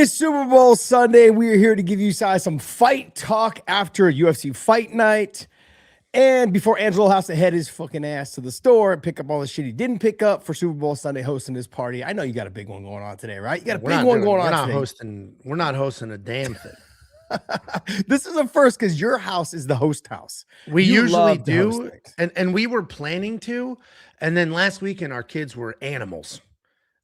is Super Bowl Sunday. We are here to give you guys some fight talk after UFC Fight Night. And before Angelo has to head his fucking ass to the store and pick up all the shit he didn't pick up for Super Bowl Sunday hosting his party. I know you got a big one going on today, right? You got a big one going on today. We're not hosting a damn thing. This is a first because your house is the host house. We usually do, and we were planning to, and then last weekend our kids were animals,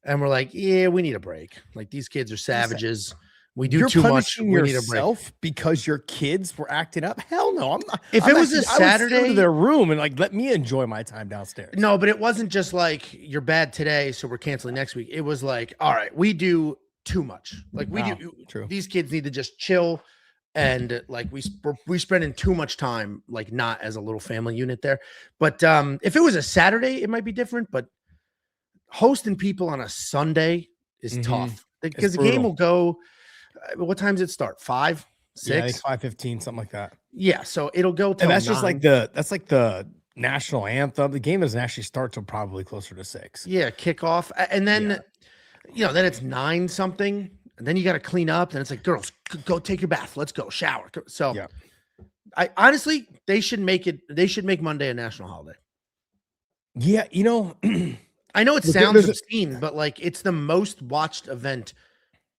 and we're like, yeah, we need a break. Like these kids are savages. We do too much. We need a break because your kids were acting up. Hell no, I'm not. If it was a Saturday, I would to their room and like let me enjoy my time downstairs. No, but it wasn't just like you're bad today, so we're canceling next week. It was like, all right, we do too much. Like we do. True. These kids need to just chill. And like we spending too much time, like not as a little family unit there. But if it was a Saturday, it might be different. But hosting people on a Sunday is tough because the game will go. What time does it start? 5, 6, 5:15, something like that. Yeah, so it'll go. And that's 9. Just like the national anthem. The game doesn't actually start till probably closer to 6. Yeah, kickoff, and then then it's 9 something. And then you got to clean up. And it's like, girls, go take your bath. Let's go shower. So I honestly, they should make Monday a national holiday. Yeah. I know it sounds obscene, but like it's the most watched event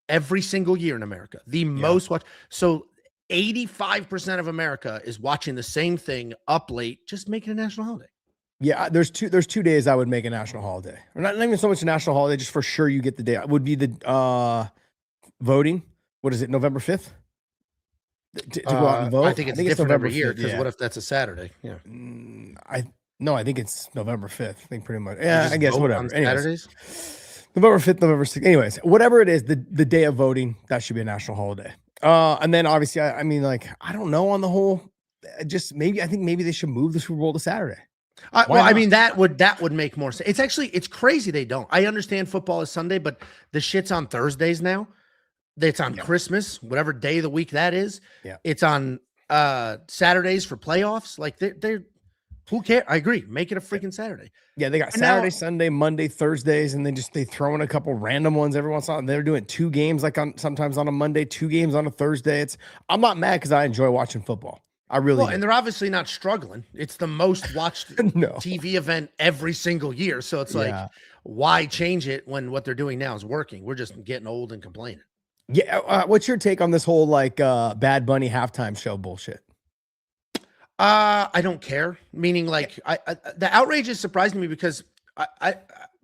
every single year in America. The most watched. So 85% of America is watching the same thing up late. Just make it a national holiday. Yeah, there's 2 days I would make a national holiday. Or not even so much a national holiday, just for sure you get the day. It would be the voting. What is it? November 5th to go out and vote. I think it's different every year because what if that's a Saturday? Yeah. I think it's November 5th. I think pretty much. Yeah, I guess whatever. On Saturdays. November 5th, November 6th. Anyways, whatever it is, the day of voting, that should be a national holiday. And then obviously, I mean, like, I don't know on the whole. I think maybe they should move the Super Bowl to Saturday. Well, I mean, that would make more sense. It's crazy they don't. I understand football is Sunday, but the shit's on Thursdays now. It's on Christmas, whatever day of the week that is. Yeah. It's on Saturdays for playoffs. Like they're who cares? I agree. Make it a freaking Saturday. Yeah, they got Saturday, Sunday, Monday, Thursdays, and they throw in a couple random ones every once in a while. They're doing 2 games sometimes on a Monday, 2 games on a Thursday. I'm not mad because I enjoy watching football. I really do. And they're obviously not struggling. It's the most watched TV event every single year. So it's like, why change it when what they're doing now is working? We're just getting old and complaining. Yeah, what's your take on this whole like Bad Bunny halftime show bullshit? I don't care. Meaning, like, the outrage is surprising me because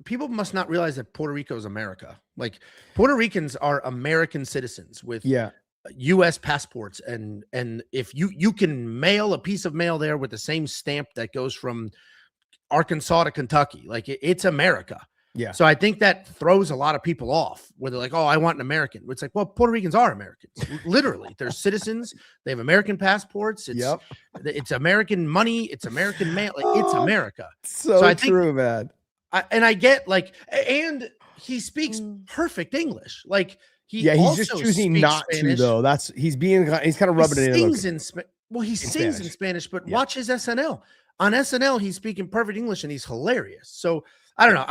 people must not realize that Puerto Rico is America. Like, Puerto Ricans are American citizens with U.S. passports, and if you can mail a piece of mail there with the same stamp that goes from Arkansas to Kentucky, like it's America. Yeah. So I think that throws a lot of people off where they're like, oh, I want an American. It's like, well, Puerto Ricans are Americans. Literally. They're citizens. They have American passports. It's American money. It's American mail. Like, it's America. So I think, true, man. I get like, and he speaks perfect English. Like he's just choosing not Spanish. To though. He's kind of rubbing it in. He sings in Spanish, but watch his SNL. On SNL, he's speaking perfect English and he's hilarious. So I don't know.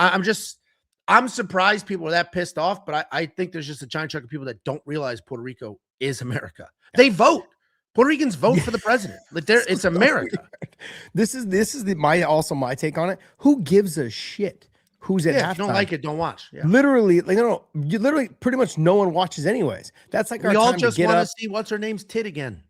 I'm surprised people are that pissed off, but I think there's just a giant chunk of people that don't realize Puerto Rico is America. They vote. Puerto Ricans vote for the president. Like it's America. This is my take on it. Who gives a shit? Who's at halftime? If you don't like it, don't watch. Yeah. Literally, like you literally pretty much no one watches anyways. That's like we all just want to see what's her name's tit again.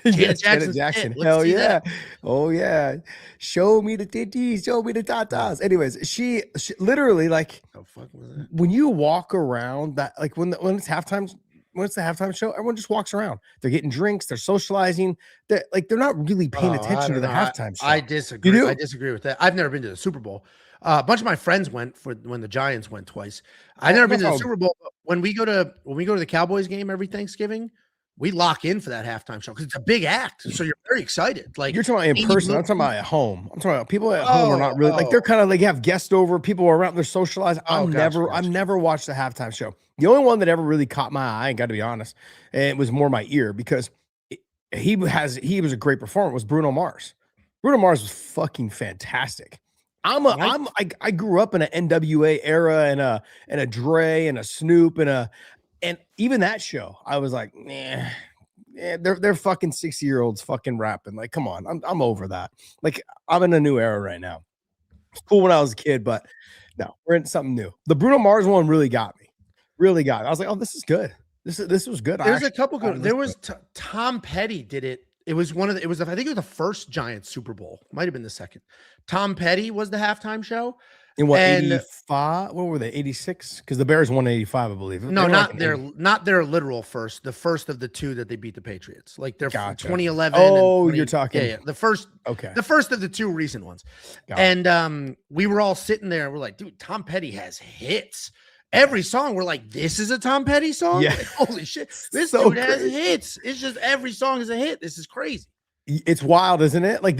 Janet Jackson. Hell yeah. Oh yeah. Show me the titties, show me the tatas. Anyways, she literally, like, how fuck was that? When you walk around that, like when it's halftime, when it's the halftime show, everyone just walks around. They're getting drinks, they're socializing. They're not really paying attention to the halftime show. I disagree. I disagree with that. I've never been to the Super Bowl. A bunch of my friends went when the Giants went twice. I've never been to the Super Bowl. When we go to the Cowboys game every Thanksgiving, we lock in for that halftime show because it's a big act. So you're very excited. Like, you're talking about in person. I'm talking about at home. I'm talking about people at home are not really like, they're kind of like, have guests over, people are around, they're socializing. I've never watched the halftime show. The only one that ever really caught my eye, I got to be honest, and it was more my ear because he was a great performer, was Bruno Mars. Bruno Mars was fucking fantastic. I grew up in an NWA era and a Dre and a Snoop and And even that show, I was like, nah. Yeah, they're fucking 60-year-olds fucking rapping. Like, come on, I'm over that. Like, I'm in a new era right now. It's cool when I was a kid, but no, we're in something new. The Bruno Mars one really got me. Really got me. I was like, oh, this is good. This was good. There's a couple good. There was Tom Petty did it. It was one of the. It was I think it was the first Giants Super Bowl. Might have been the second. Tom Petty was the halftime show. In what, 85? What were they? 86? Because the Bears won 85, I believe. No, not their literal first. The first of the two that they beat the Patriots. Like their 2011. Oh, you're talking. Yeah. The first. Okay. The first of the two recent ones. And we were all sitting there and we're like, dude, Tom Petty has hits. Every song, we're like, this is a Tom Petty song? Yeah. Like, holy shit. This dude has hits. It's just every song is a hit. This is crazy. It's wild, isn't it? Like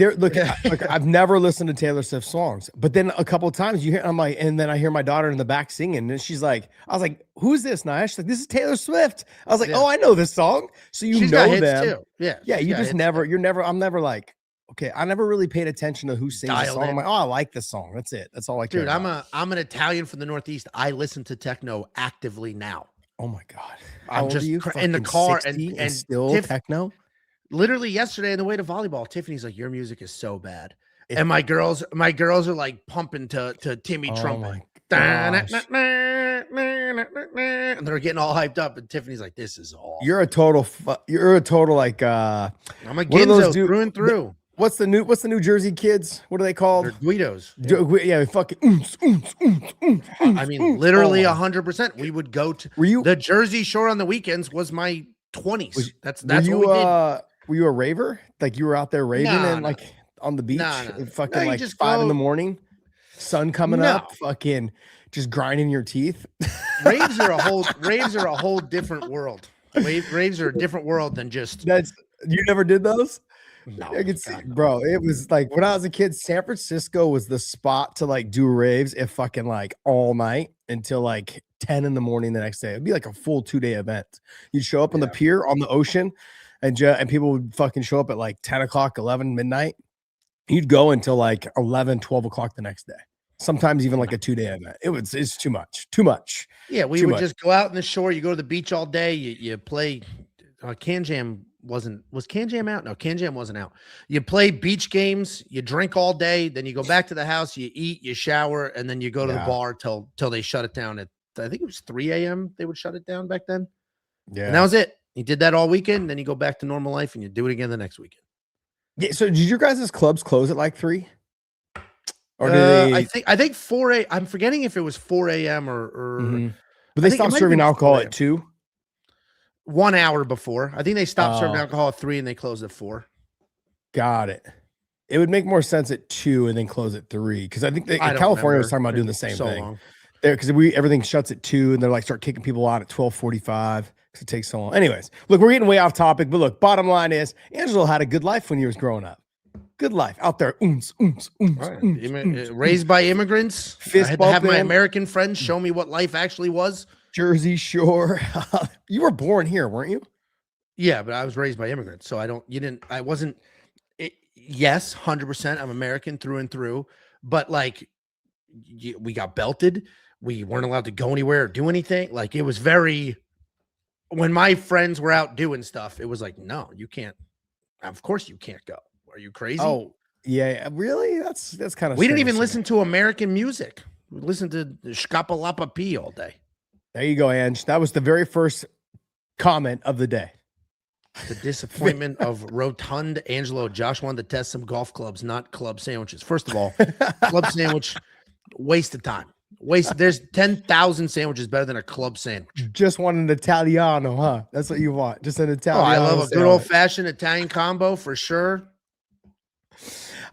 I've never listened to Taylor Swift songs, but then a couple of times you hear, I'm like, and then I hear my daughter in the back singing, and she's like, I was like, who's this, Nia? She's like, this is Taylor Swift. I was like, oh, I know this song. So she's know them. Too. Yeah. You just never, I'm never like, okay, I never really paid attention to who sings the song. I'm like, oh, I like this song. That's it. That's all I care about. I'm an Italian from the Northeast. I listen to techno actively now. Oh my God. I'm just in the car and still techno. Literally yesterday on the way to volleyball, Tiffany's like, your music is so bad. And my girls are like pumping to Timmy Trumpet. And they're getting all hyped up. And Tiffany's like, this is all. You're a total like I'm a Ginzo through and through. What's the New Jersey kids? What are they called? They're Guidos. Yeah, fucking. I mean, literally 100%. We would go to the Jersey Shore on the weekends was my 20s. That's what we did. Were you a raver? Like you were out there raving and like on the beach, fucking like 5 in the morning, sun coming up, fucking just grinding your teeth. Raves are a whole different world. Raves are a different world than just. You never did those? No, I could see, bro. It was like when I was a kid, San Francisco was the spot to like do raves if fucking like all night until like 10 in the morning the next day. It'd be like a full 2-day event. You'd show up on the pier on the ocean. And people would fucking show up at like 10 o'clock, 11, midnight. You'd go until like 11, 12 o'clock the next day. Sometimes even like a 2-day event. It's too much. Yeah, we would just go out in the shore. You go to the beach all day. You play. Can Jam was Can Jam out? No, Can Jam wasn't out. You play beach games. You drink all day. Then you go back to the house. You eat. You shower, and then you go to the bar till they shut it down at I think it was 3 a.m. They would shut it down back then. Yeah, and that was it. You did that all weekend, then you go back to normal life and you do it again the next weekend. Yeah. So did your guys' clubs close at like 3? Or did they? I think 4 a.m. I'm forgetting if it was 4 a.m. or But they stopped serving alcohol at 2? 1 hour before. I think they stopped serving alcohol at 3 and they closed at 4. Got it. It would make more sense at 2 and then close at 3 because I think California was talking about doing the same thing. Because everything shuts at 2 and they're like start kicking people out at 12:45. It takes so long. Anyways, look, we're getting way off topic, but look, bottom line is Angelo had a good life when he was growing up. Good life out there. Raised by immigrants. I had to have my American friends show me what life actually was. Jersey Shore. You were born here, weren't you? Yeah, but I was raised by immigrants. So yes, 100%. I'm American through and through. But like, we got belted. We weren't allowed to go anywhere or do anything. Like, it was very. When my friends were out doing stuff, it was like, no, you can't. Of course you can't go. Are you crazy? Oh, yeah. Really? That's kind of. We didn't even listen to American music. We listened to Shkapalapa P all day. There you go, Ange. That was the very first comment of the day. The disappointment of rotund Angelo. Josh wanted to test some golf clubs, not club sandwiches. First of all, club sandwich, waste of time. There's 10,000 sandwiches better than a club sandwich. Just want an Italiano, huh? That's what you want. Just an Italiano. I love a good old-fashioned Italian combo for sure.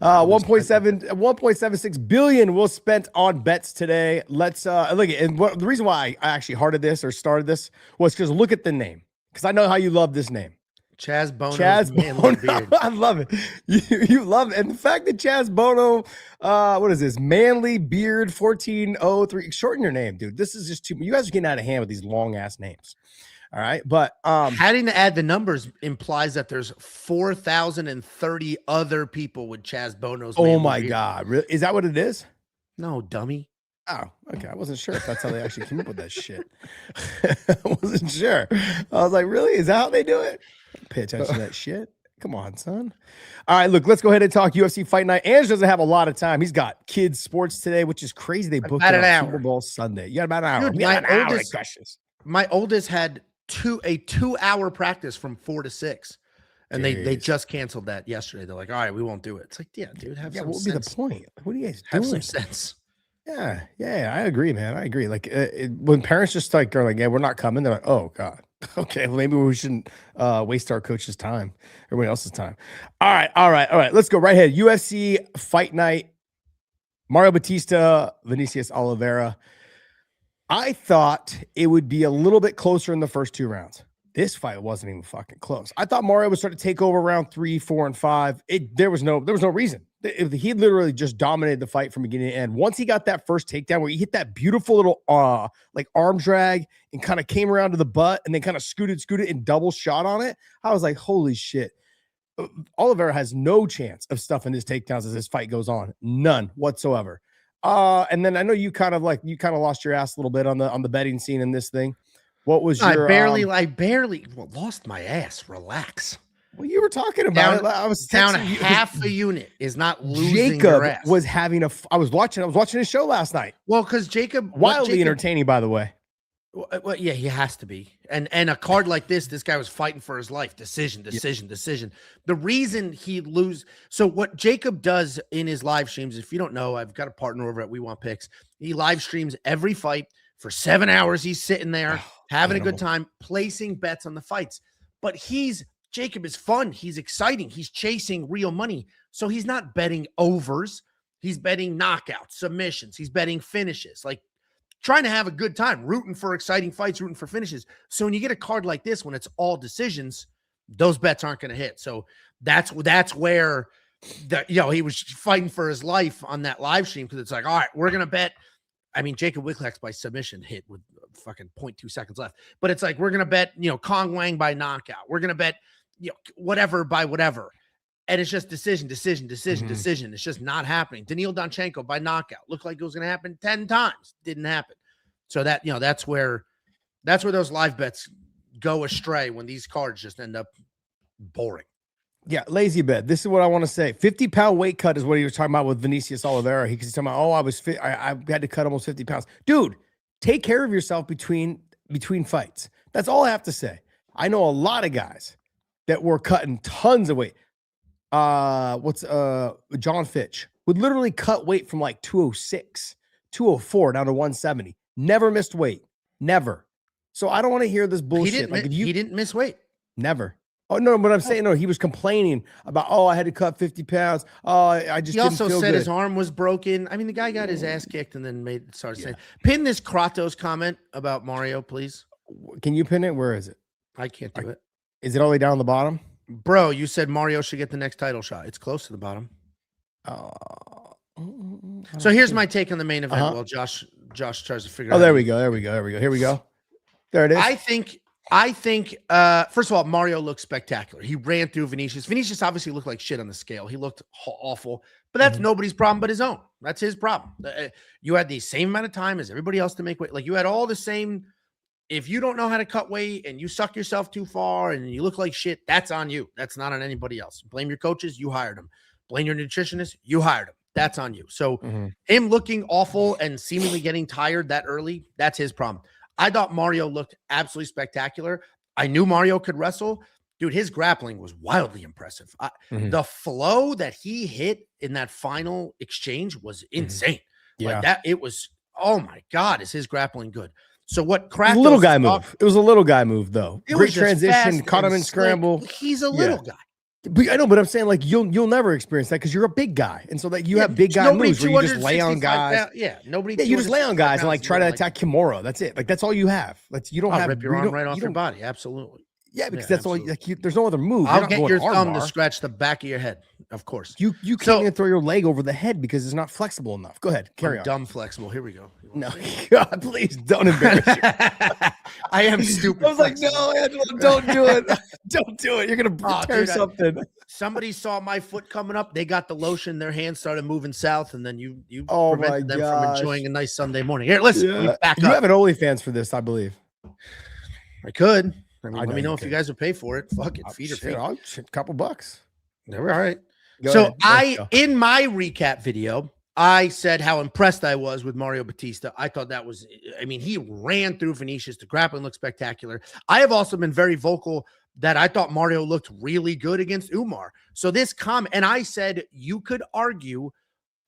1.76 billion was spent on bets today. Let's look at, and the reason why I actually started this was because look at the name. Because I know how you love this name. Chaz Bono. Beard. I love it. You love it. And the fact that Chaz Bono, what is this? Manly Beard 1403. Shorten your name, dude. This is just too. You guys are getting out of hand with these long ass names. All right. But having to add the numbers implies that there's 4,030 other people with Chaz Bono's. Oh my God. Really? Is that what it is? No, dummy. Oh, okay. I wasn't sure if that's how they actually came up with that shit. I wasn't sure. I was like, really? Is that how they do it? Pay attention to that shit. Come on, son. All right, look, let's go ahead and talk UFC Fight Night. Ange doesn't have a lot of time. He's got kids sports today, which is crazy. They booked it on Super Bowl Sunday. You got about an hour. Dude, my oldest had a 2-hour practice from 4 to 6. And they just canceled that yesterday. They're like, all right, we won't do it. It's like, yeah, dude, have some what would sense. be the point? What are you guys doing? Have some sense. Yeah, I agree, man. I agree. Like when parents just like are like, yeah, we're not coming. They're like, oh God, okay, well, maybe we shouldn't waste our coach's time, everybody else's time. All right. Let's go right ahead. UFC Fight Night. Mario Batista, Vinicius Oliveira. I thought it would be a little bit closer in the first 2 rounds. This fight wasn't even fucking close. I thought Mario would start to take over round 3, 4, and 5. There was no reason. He literally just dominated the fight from beginning to end. Once he got that first takedown where he hit that beautiful little like arm drag and kind of came around to the butt and then kind of scooted and double shot on it, I was like, holy shit. Oliveira has no chance of stuffing his takedowns as this fight goes on. None whatsoever. And then I know you kind of lost your ass a little bit on the betting scene in this thing. What was your? I barely lost my ass. Relax. Well, you were talking about it. I was down half a unit. Is not losing Jacob your ass. was having I was watching his show last night. Well, because Jacob wildly entertaining, by the way. Well, yeah, he has to be. And a card like this guy was fighting for his life. Decision. The reason he lose. So what Jacob does in his live streams, if you don't know, I've got a partner over at We Want Picks. He live streams every fight for 7 hours. He's sitting there having a good time, placing bets on the fights. But Jacob is fun. He's exciting. He's chasing real money. So he's not betting overs. He's betting knockouts, submissions. He's betting finishes. Like, trying to have a good time, rooting for exciting fights, rooting for finishes. So when you get a card like this, when it's all decisions, those bets aren't going to hit. So that's where he was fighting for his life on that live stream, because it's like, all right, we're going to bet. I mean, Jacob Wicklac's by submission hit with fucking 0.2 seconds left. But it's like, we're going to bet, Kong Wang by knockout. We're going to bet, whatever by whatever. And it's just decision. It's just not happening. Daniil Donchenko by knockout. Looked like it was going to happen 10 times. Didn't happen. So that's where those live bets go astray, when these cards just end up boring. Yeah, lazy bet. This is what I want to say. 50-pound weight cut is what he was talking about with Vinicius Oliveira. He's talking about, I had to cut almost 50 pounds. Dude, take care of yourself between fights. That's all I have to say. I know a lot of guys that were cutting tons of weight. John Fitch would literally cut weight from like 206, 204 down to 170. Never missed weight. Never. So I don't want to hear this bullshit. He didn't miss weight. Never. Oh, no, but I'm saying, no, he was complaining about, I had to cut 50 pounds. I just didn't feel good. He also said his arm was broken. I mean, the guy got his ass kicked and then started saying, pin this Kratos comment about Mario, please. Can you pin it? Where is it? I can't do it. Is it all the way down the bottom? Bro, you said Mario should get the next title shot. It's close to the bottom. So here's my take on the main event. While Josh tries to figure out. Oh, there we go. Here we go. There it is. I think, first of all, Mario looked spectacular. He ran through Vinicius. Vinicius obviously looked like shit on the scale. He looked awful, but that's nobody's problem but his own. That's his problem. You had the same amount of time as everybody else to make weight. Like, you had all the same. If you don't know how to cut weight and you suck yourself too far and you look like shit, that's on you. That's not on anybody else. Blame your coaches. You hired them. Blame your nutritionist. You hired him. That's on you. So him looking awful and seemingly getting tired that early, that's his problem. I thought Mario looked absolutely spectacular. I knew Mario could wrestle. Dude, his grappling was wildly impressive. The flow that he hit in that final exchange was insane. Yeah. Like that, it was, oh my God, is his grappling good? So what Kratos, little guy move. It was a little guy move, though. Great transition, caught him in scramble. He's a little guy. But I know, but I'm saying, like, you'll never experience that because you're a big guy, and so that you have big guy moves where you just lay on guys. You just lay on guys and like try to attack Kimura. That's it. Like, that's all you have. Like, you don't have rip your arm right off your body. Absolutely. Yeah, because that's all. Like, there's no other move. I'll get your thumb to scratch the back of your head. Of course. You can't even throw your leg over the head because it's not flexible enough. Go ahead, carry on. Dumb flexible. Here we go. No, God, please don't embarrass you. I am stupid. I was like, no, Angela, don't do it. Don't do it. You're gonna tear something. somebody saw my foot coming up. They got the lotion. Their hands started moving south, and then you prevented them from enjoying a nice Sunday morning. Here, listen. Let me back you up. have an OnlyFans for this, I believe. I could. I mean, I let me know if you guys would pay for it. Fuck it, feed or feed. A couple bucks. All right. Go ahead. In my recap video, I said how impressed I was with Mario Batista. I thought that was, I mean, he ran through Vinicius. The grappling looked spectacular. I have also been very vocal that I thought Mario looked really good against Umar. So this comment, and I said you could argue,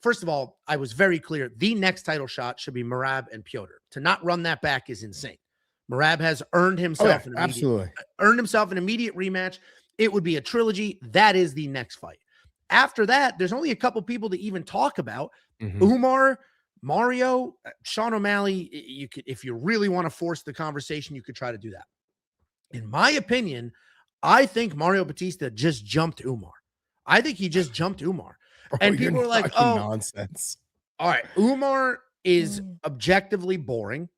first of all, I was very clear. The next title shot should be Merab and Piotr. To not run that back is insane. Merab has earned himself an immediate rematch. It would be a trilogy. That is the next fight. After that, there's only a couple people to even talk about. Umar, Mario, Sean O'Malley. You could, if you really want to force the conversation, you could try to do that. In my opinion, I think Mario Batista just jumped Umar. I think he just jumped Umar. And people are like, oh, nonsense. All right. Umar is objectively boring.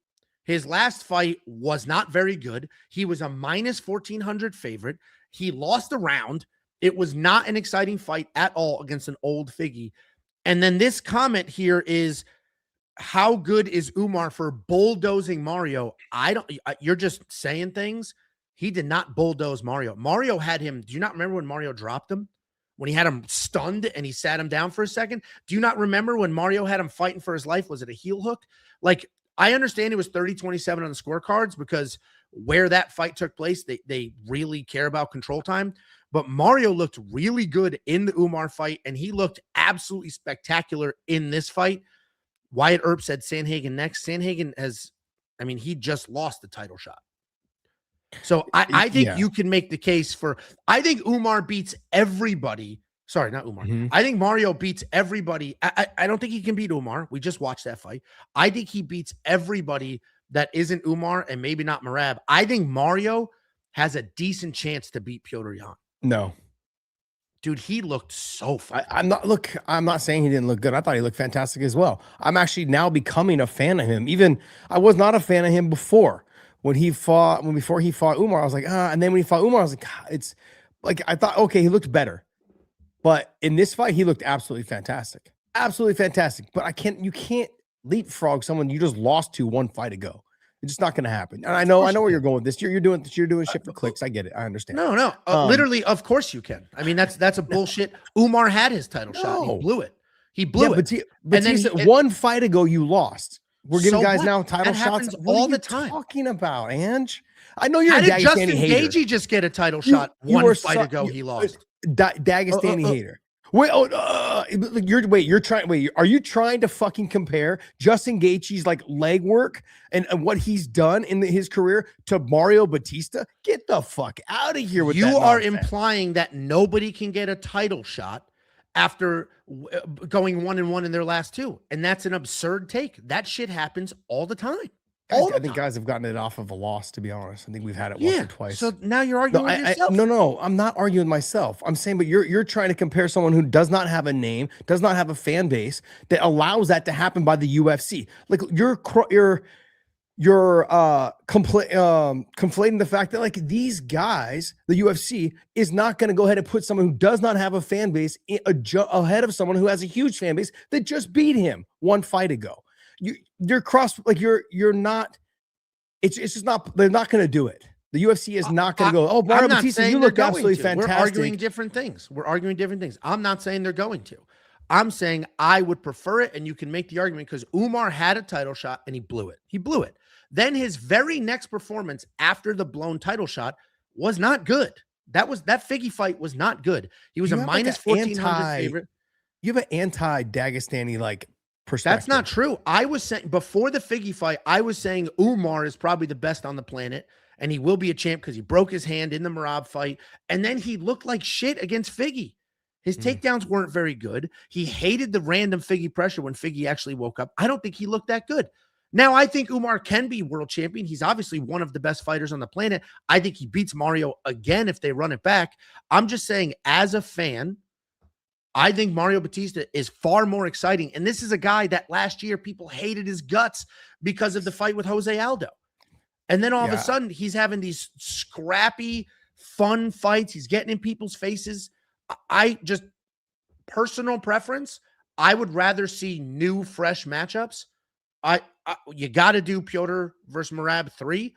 His last fight was not very good. He was a minus 1,400 favorite. He lost a round. It was not an exciting fight at all against an old Figgy. And then this comment here is, how good is Umar for bulldozing Mario? You're just saying things. He did not bulldoze Mario. Mario had him. Do you not remember when Mario dropped him? When he had him stunned and he sat him down for a second? Do you not remember when Mario had him fighting for his life? Was it a heel hook? Like, I understand it was 30-27 on the scorecards because where that fight took place, they really care about control time. But Mario looked really good in the Umar fight, and he looked absolutely spectacular in this fight. Wyatt Earp said Sandhagen next. Sandhagen he just lost the title shot. So I think you can make the case for, I think Umar beats everybody. Sorry, not Umar. I think Mario beats everybody. I don't think he can beat Umar. We just watched that fight. I think he beats everybody that isn't Umar and maybe not Merab. I think Mario has a decent chance to beat Piotr Jan. No. Dude, he looked so fun. I'm not saying he didn't look good. I thought he looked fantastic as well. I'm actually now becoming a fan of him. Even I was not a fan of him before. Before he fought Umar, I was like, and then when he fought Umar, I was like, it's like, I thought, okay, he looked better. But in this fight, he looked absolutely fantastic. Absolutely fantastic. But you can't leapfrog someone you just lost to one fight ago. It's just not going to happen. And I know where you're going with this. You're doing shit for clicks. I get it. I understand. No. Literally, of course you can. I mean, that's a bullshit. Umar had his title shot. And he blew it. He blew it. But one fight ago you lost. We're giving guys now title shots all the time. Talking about, Ange? I know you're How a did Dagestani Justin hater. Gaethje just get a title shot one fight ago? He lost. Dagestani hater. Wait, are you trying to fucking compare Justin Gaethje's like leg work and what he's done in his career to Mario Batista? Get the fuck out of here with that. You are implying that nobody can get a title shot after going 1-1 in their last two. And that's an absurd take. That shit happens all the time. I think guys have gotten it off of a loss, to be honest. I think we've had it once or twice. So now you're arguing with yourself. No, I'm not arguing with myself. I'm saying, but you're trying to compare someone who does not have a name, does not have a fan base that allows that to happen by the UFC. Like you're conflating the fact that like these guys, the UFC is not going to go ahead and put someone who does not have a fan base ahead of someone who has a huge fan base that just beat him one fight ago. You're not. It's just not. They're not going to do it. The UFC is not going to go. Oh, Mario Batista, you look absolutely fantastic. We're arguing different things. I'm not saying they're going to. I'm saying I would prefer it, and you can make the argument because Umar had a title shot and he blew it. Then his very next performance after the blown title shot was not good. That Figgy fight was not good. He was a minus 1,400 favorite. You have an anti-Dagestani like perspective. That's not true. I was saying before the Figgy fight, I was saying Umar is probably the best on the planet, and he will be a champ because he broke his hand in the Merab fight, and then he looked like shit against Figgy. His takedowns weren't very good. He hated the random Figgy pressure when Figgy actually woke up. I don't think he looked that good. Now, I think Umar can be world champion. He's obviously one of the best fighters on the planet. I think he beats Mario again if they run it back. I'm just saying, as a fan, I think Mario Batista is far more exciting. And this is a guy that last year people hated his guts because of the fight with Jose Aldo. And then all of a sudden, he's having these scrappy, fun fights. He's getting in people's faces. I just personal preference. I would rather see new, fresh matchups. You got to do Piotr versus Merab 3.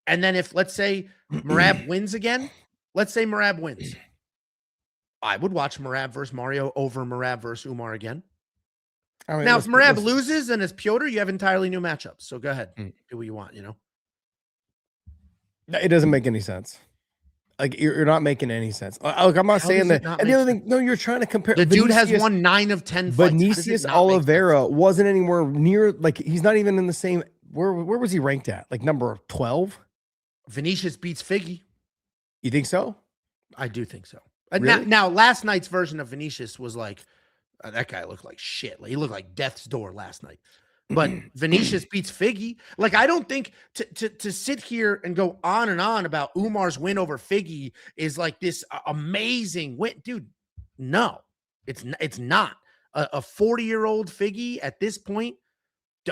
And then if, let's say, Merab wins again, let's say Merab wins. I would watch Merab versus Mario over Merab versus Umar again. I mean, now, if Merab loses and it's Piotr, you have entirely new matchups. So go ahead. Do what you want, you know? It doesn't make any sense. Like, you're not making any sense. Look, I'm not saying that. And the other thing, no, you're trying to compare. The dude has won 9 of 10 fights. Vinicius Oliveira wasn't anywhere near, like, he's not even in the same. Where was he ranked at? Like number 12? Vinicius beats Figgy. You think so? I do think so. Really? Now, last night's version of Vinicius was like, that guy looked like shit. Like, he looked like death's door last night. But Vinicius beats Figgy. Like, I don't think to sit here and go on and on about Umar's win over Figgy is like this amazing win. Dude, no, it's not. A 40-year-old Figgy at this point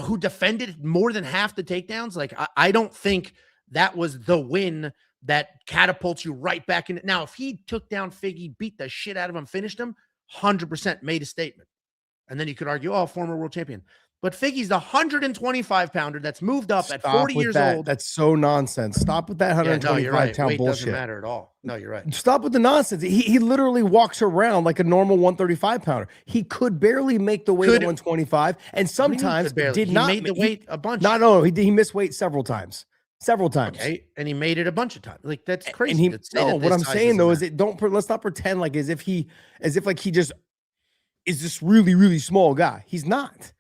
who defended more than half the takedowns. Like, I don't think that was the win that catapults you right back in. Now, if he took down Figgy, beat the shit out of him, finished him, 100% made a statement. And then you could argue, oh, former world champion. But Figgy's the 125-pounder that's moved up at 40 years old. That's so nonsense. Stop with that 125-pound bullshit. Doesn't matter at all. No, you're right. Stop with the nonsense. He literally walks around like a normal 135-pounder. He could barely make the weight at 125, and sometimes did not make the weight a bunch. No, he missed weight several times. Okay, and he made it a bunch of times. Like, that's crazy. What I'm saying though is let's not pretend like as if he just is this really, really small guy. He's not.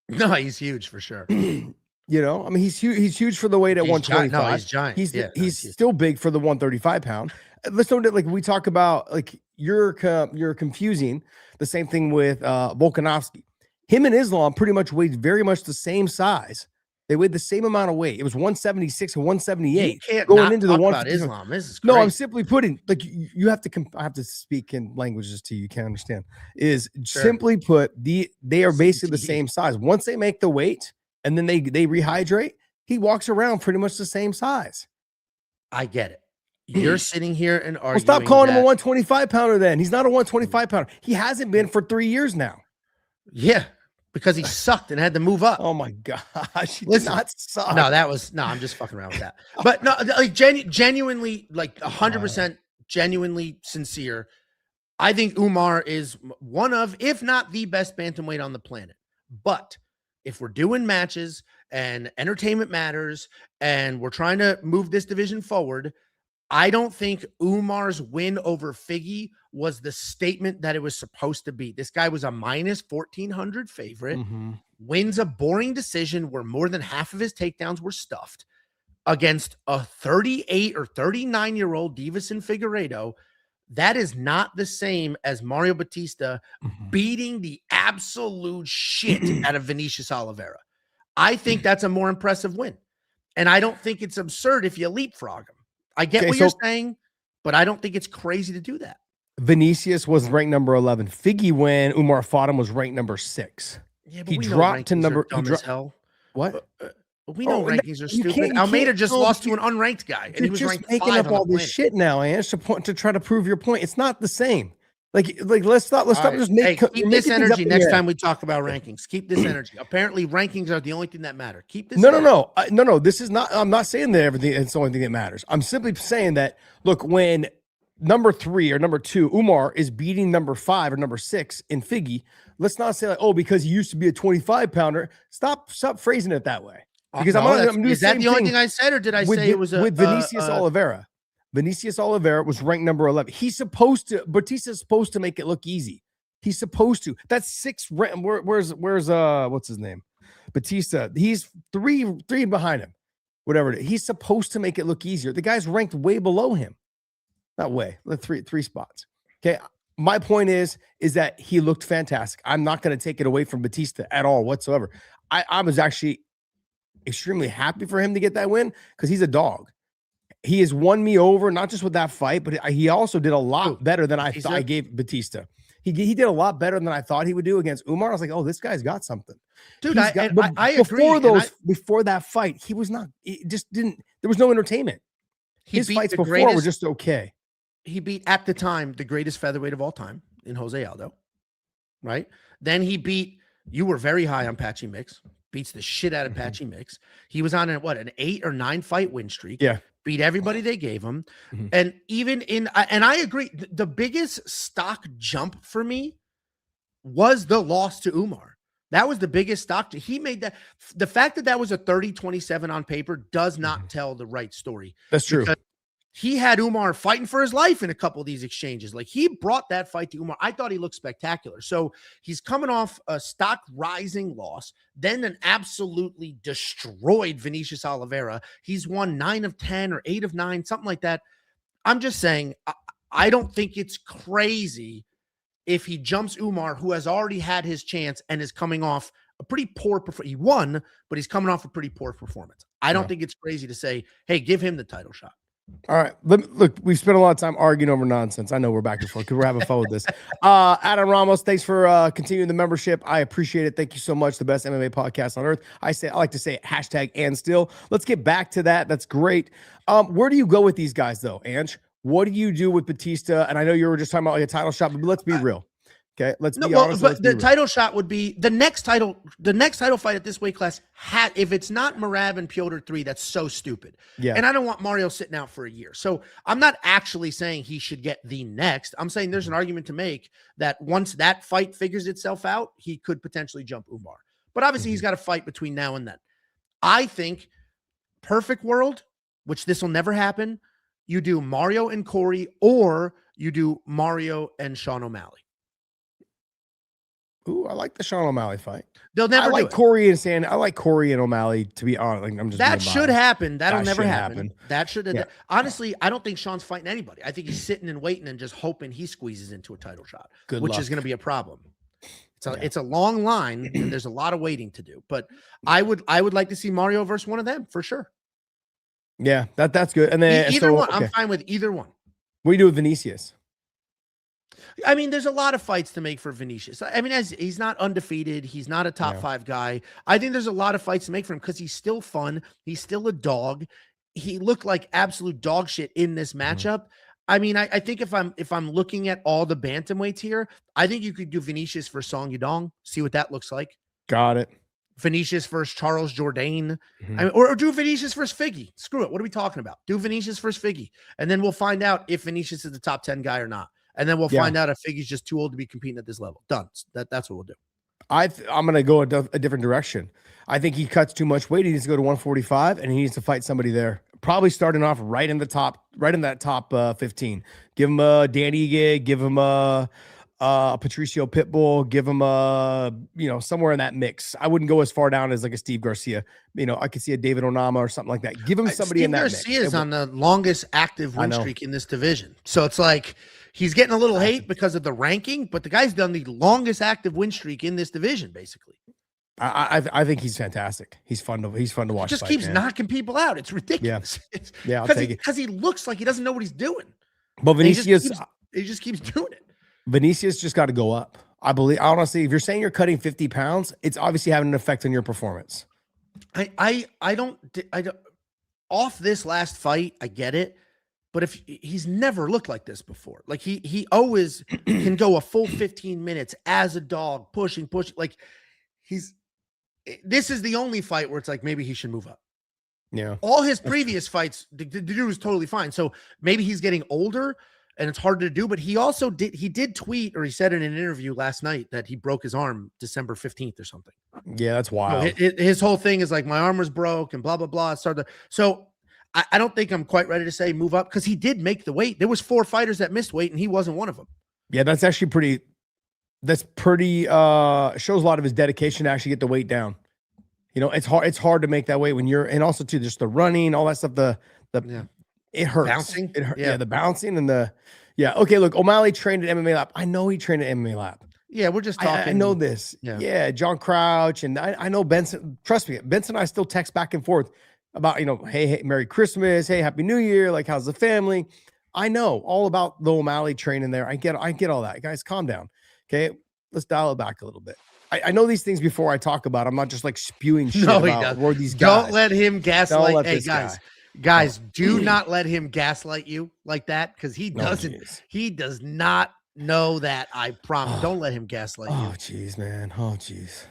No, he's huge for sure. You know, I mean, he's huge for the weight at 125. No, he's giant. He's still big for the 135-pound. Let's don't, like, we talk about, like, you're confusing the same thing with Volkanovski. Him and Islam pretty much weighed very much the same size. They weighed the same amount of weight. It was 176 and 178 going into the one. About Islam. This is crazy. No, I'm simply putting, like, you have to. I have to speak in languages to you can't understand. Is simply put, they are basically the same size. Once they make the weight and then they rehydrate, he walks around pretty much the same size. I get it. You're sitting here and arguing. Well, stop calling him a 125-pounder. Then he's not a 125-pounder. He hasn't been for 3 years now. Yeah. Because he sucked and had to move up. Oh my gosh. He did not suck. No, I'm just fucking around with that. But no, like, genuinely, like 100% genuinely sincere. I think Umar is one of, if not the best bantamweight on the planet. But if we're doing matches and entertainment matters and we're trying to move this division forward, I don't think Umar's win over Figgy was the statement that it was supposed to be. This guy was a minus 1,400 favorite, wins a boring decision where more than half of his takedowns were stuffed against a 38 or 39-year-old Deiveson Figueiredo. That is not the same as Mario Batista beating the absolute shit out of Vinicius Oliveira. I think that's a more impressive win. And I don't think it's absurd if you leapfrog him. I get what you're saying, but I don't think it's crazy to do that. Vinicius was ranked number 11. Figgy, when Umar fought him, was ranked number 6. Yeah, but he dropped to number. As hell. What? We know rankings are stupid. Almeida just lost to an unranked guy, and he was ranked 5 making up all this shit now, Ange, to try to prove your point. It's not the same. Like let's stop just make. Keep this energy next time we talk about rankings. Keep this energy. Apparently, rankings are the only thing that matter. Keep this. No. This is not. I'm not saying that everything. It's the only thing that matters. I'm simply saying that. Look, when number 3 or number 2 Umar is beating number 5 or number 6 in Figgy, let's not say like, oh, because he used to be a 25-pounder. Stop phrasing it that way. Because is that the only thing I said, or did I say it was with Vinicius Oliveira? Vinicius Oliveira was ranked number 11. Batista's supposed to make it look easy. He's supposed to. That's 6. Where's what's his name? Batista. He's three behind him. Whatever it is. He's supposed to make it look easier. The guy's ranked way below him. Not way. Three spots. Okay. My point is that he looked fantastic. I'm not going to take it away from Batista at all whatsoever. I was actually extremely happy for him to get that win because he's a dog. He has won me over, not just with that fight, but he also did a lot better than I thought I gave Batista. He did a lot better than I thought he would do against Umar. I was like, oh, this guy's got something. Dude, I agree. Before that fight, he was not, it just didn't, there was no entertainment. His fights before were just okay. he beat at the time the greatest featherweight of all time in Jose Aldo, right? Then he beat, you were very high on Patchy Mix, beats the shit out of Patchy Mix. He was on an 8 or 9 fight win streak. Yeah. Beat everybody they gave him. And even and I agree, the biggest stock jump for me was the loss to Umar. That was the biggest stock. He made that. The fact that that was a 30-27 on paper does not tell the right story. That's true. He had Umar fighting for his life in a couple of these exchanges. Like, he brought that fight to Umar. I thought he looked spectacular. So he's coming off a stock rising loss, then an absolutely destroyed Vinicius Oliveira. He's won 9 of 10 or 8 of 9, something like that. I'm just saying, I don't think it's crazy if he jumps Umar, who has already had his chance and is coming off a pretty poor performance. He won, but he's coming off a pretty poor performance. I don't think it's crazy to say, hey, give him the title shot. All right. Look, we've spent a lot of time arguing over nonsense. I know we're back and forth because we're having fun with this. Adam Ramos, thanks for continuing the membership. I appreciate it. Thank you so much. The best MMA podcast on earth. I like to say hashtag and still. Let's get back to that. That's great. Where do you go with these guys, though, Ange? What do you do with Batista? And I know you were just talking about like a title shot, but let's be real. Okay, let's be honest. But the title shot would be the next title fight at this weight class. If it's not Merab and Piotr 3, that's so stupid. Yeah. And I don't want Mario sitting out for a year. So I'm not actually saying he should get the next. I'm saying there's an argument to make that once that fight figures itself out, he could potentially jump Umar. But obviously he's got to fight between now and then. I think perfect world, which this will never happen, you do Mario and Corey, or you do Mario and Sean O'Malley. Ooh, I like the Sean O'Malley fight. They'll never. I like Corey and O'Malley, to be honest. Like, I'm just that should happen. That'll never happen. That should. Yeah. Honestly, I don't think Sean's fighting anybody. I think he's sitting and waiting and just hoping he squeezes into a title shot, which is going to be a problem. It's a long line and there's a lot of waiting to do. But I would like to see Mario versus one of them for sure. Yeah, that's good. And then either one, I'm fine with either one. What do you do with Vinicius? I mean, there's a lot of fights to make for Vinicius. I mean, he's not undefeated. He's not a top 5 guy. I think there's a lot of fights to make for him because he's still fun. He's still a dog. He looked like absolute dog shit in this matchup. I mean, I think if I'm looking at all the bantamweights here, I think you could do Vinicius versus Song Yudong, see what that looks like. Got it. Vinicius versus Charles Jourdain. I mean, or do Vinicius versus Figgy. Screw it. What are we talking about? Do Vinicius versus Figgy. And then we'll find out if Vinicius is the top 10 guy or not. And then we'll find out if Figgy's just too old to be competing at this level. Done. That's what we'll do. I'm going to go a different direction. I think he cuts too much weight. He needs to go to 145, and he needs to fight somebody there. Probably starting off right in that top 15. Give him a Dan Ige, give him a Patricio Pitbull, give him somewhere in that mix. I wouldn't go as far down as like a Steve Garcia. I could see a David Onama or something like that. Give him somebody in that mix. Steve Garcia is on the longest active win streak in this division. So it's like he's getting a little hate because of the ranking, but the guy's done the longest active win streak in this division, basically. I think he's fantastic. He's fun to watch. He just keeps knocking people out. It's ridiculous. Yeah, I'll take it. Because he looks like he doesn't know what he's doing. But Vinicius, he just keeps doing it. Vinicius just got to go up. I believe, honestly, if you're saying you're cutting 50 pounds, it's obviously having an effect on your performance. I don't off this last fight, I get it. But if he's never looked like this before, like he always can go a full 15 minutes as a dog, pushing. Like this is the only fight where it's like, maybe he should move up. Yeah. All his previous fights, the dude was totally fine. So maybe he's getting older and it's harder to do, but he did tweet, or he said in an interview last night that he broke his arm December 15th or something. Yeah, that's wild. His whole thing is like, my arm was broke and blah, blah, blah. So I don't think I'm quite ready to say move up, because he did make the weight. There was 4 fighters that missed weight and he wasn't one of them. Yeah, that's actually pretty shows a lot of his dedication to actually get the weight down. It's hard to make that weight when and also too, just the running, all that stuff, it hurts. Bouncing. The bouncing and okay, look, O'Malley trained at MMA Lab. I know he trained at MMA Lab. Yeah, we're just talking. I know this. Yeah, John Crouch, and I know Benson. Trust me, Benson and I still text back and forth about, hey, Merry Christmas, hey, Happy New Year, like, how's the family? I know all about the O'Malley training there. I get all that. Guys, calm down. Okay, let's dial it back a little bit. I know these things before I talk about. I'm not just like spewing shit about where these guys. Don't let him gaslight. Hey, guys. Guys, do not let him gaslight you like that, because he doesn't. He does not know that. I promise. Don't let him gaslight you. Oh, jeez, man. Oh, jeez.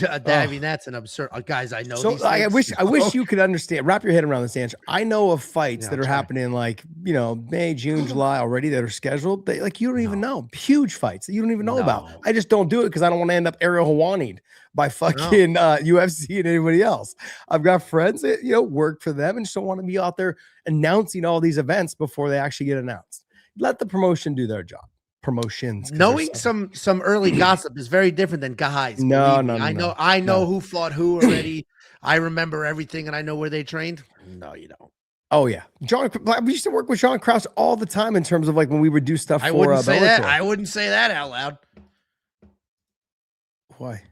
I mean, that's an absurd. Guys, I know. So these I wish you could understand. Wrap your head around this answer. I know of fights that are happening like May, June, July already that are scheduled. They you don't even know. Huge fights that you don't even know about. I just don't do it because I don't want to end up Ariel Hawani'd by fucking UFC and anybody else. I've got friends that work for them and just don't want to be out there announcing all these events before they actually get announced. Let the promotion do their job. Promotions. Knowing some early gossip is very different than guys. No. I know who fought who already. I remember everything, and I know where they trained. No, you don't. Oh yeah, we used to work with John Krause all the time in terms of like when we would do stuff. I wouldn't say that. I wouldn't say that out loud. Why?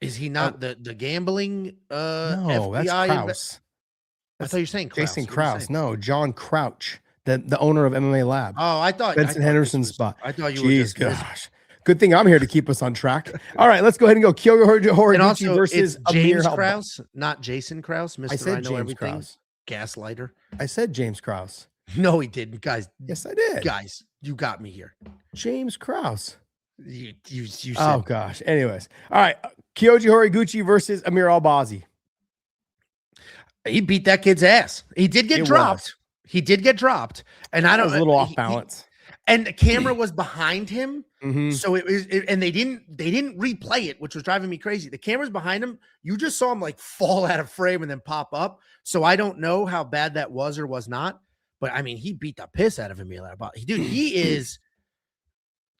Is he not the gambling? No, FBI that's Krause. I thought you were saying Krause. Jason Krause. No, John Crouch. The owner of MMA Lab. Oh, I thought Benson Henderson's spot. I thought you were just gosh. Good thing I'm here to keep us on track. All right, let's go ahead and go. Horiguchi versus James Krause, not Jason Krause. Mr. I said James everything. Krause. Gaslighter. I said James Krause. No, he didn't, guys. Yes, I did. Guys, you got me here. James Krause. You said. Oh gosh. Anyways, all right. Kyoji Horiguchi versus Amir Albazi. He beat that kid's ass. He did get dropped. He did get dropped, and I don't. Was a little off balance. And the camera was behind him, Mm-hmm. so it was. And they didn't replay it, which was driving me crazy. The camera's behind him. You just saw him like fall out of frame and then pop up. So I don't know how bad that was or was not. But I mean, he beat the piss out of him. Dude, he is.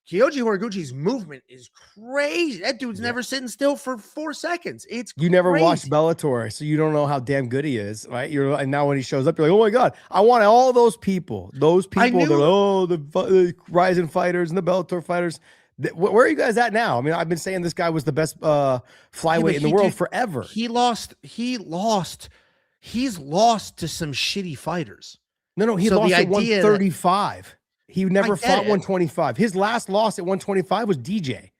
Kyoji Horiguchi's movement is crazy. That dude's never sitting still for 4 seconds. It's You never crazy. watched Bellator, so you don't know how damn good he is, right? And now when he shows up, you're like, oh my god, I want all those people. Those people that the rising fighters and the Bellator fighters. Where are you guys at now? I mean, I've been saying this guy was the best flyweight in the world forever. He's lost to some shitty fighters. No, he lost at 135. He never fought 125. His last loss at 125 was DJ.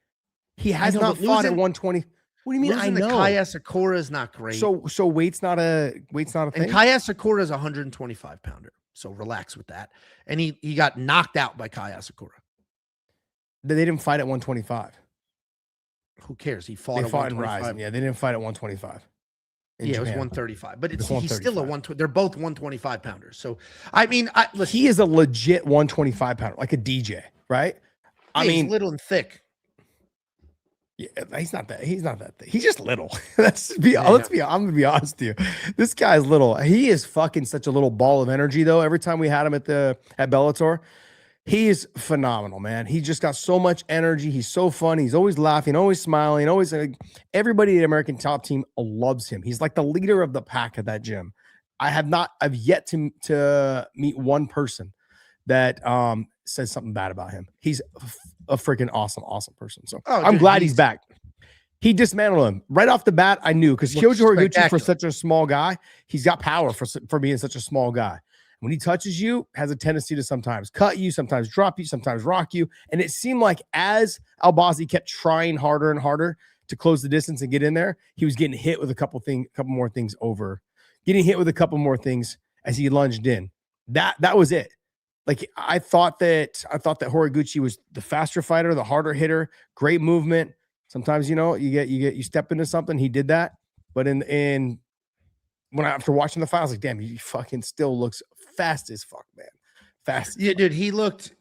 He has not fought at 120. What do you mean? I know. Kaya Sakura is not great. So weight's not a thing. And Kaya Sakura is a 125 pounder. So relax with that. And he got knocked out by Kaya Sakura. They didn't fight at 125. Who cares? He fought at 125. In Rising. Yeah, they didn't fight at 125. It was 135, but he's still a 120. They're both 125 pounders. So, I mean, listen, he is a legit 125 pounder, like a DJ, right? I mean, he's little and thick. Yeah, he's not that thick. He's just little. I'm gonna be honest with you. This guy's little. He is fucking such a little ball of energy, though. Every time we had him at Bellator, he is phenomenal, man. He just got so much energy. He's so fun. He's always laughing, always smiling, always everybody at American Top Team loves him. He's like the leader of the pack at that gym. I've yet to meet one person that says something bad about him. He's a freaking awesome person. So I'm glad he's back. He dismantled him right off the bat. I knew because Kyoji Horiguchi, for such a small guy, he's got power for being such a small guy. When he touches you, has a tendency to sometimes cut you, sometimes drop you, sometimes rock you. And it seemed like as Albazi kept trying harder and harder to close the distance and get in there, he was getting hit with a couple more things as he lunged in. That was it. Like I thought that Horiguchi was the faster fighter, the harder hitter, great movement. Sometimes you step into something. He did that, but after watching the fight, I was like, damn, he fucking still looks fast as fuck, man. Fast. Yeah, dude, he looked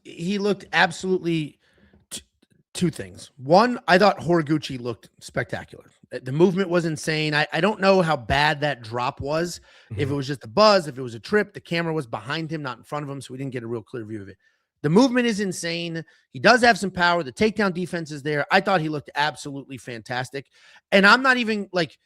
absolutely two things. One, I thought Horiguchi looked spectacular. The movement was insane. I don't know how bad that drop was. Mm-hmm. If it was just a buzz, if it was a trip, the camera was behind him, not in front of him, so we didn't get a real clear view of it. The movement is insane. He does have some power. The takedown defense is there. I thought he looked absolutely fantastic. And I'm not even like,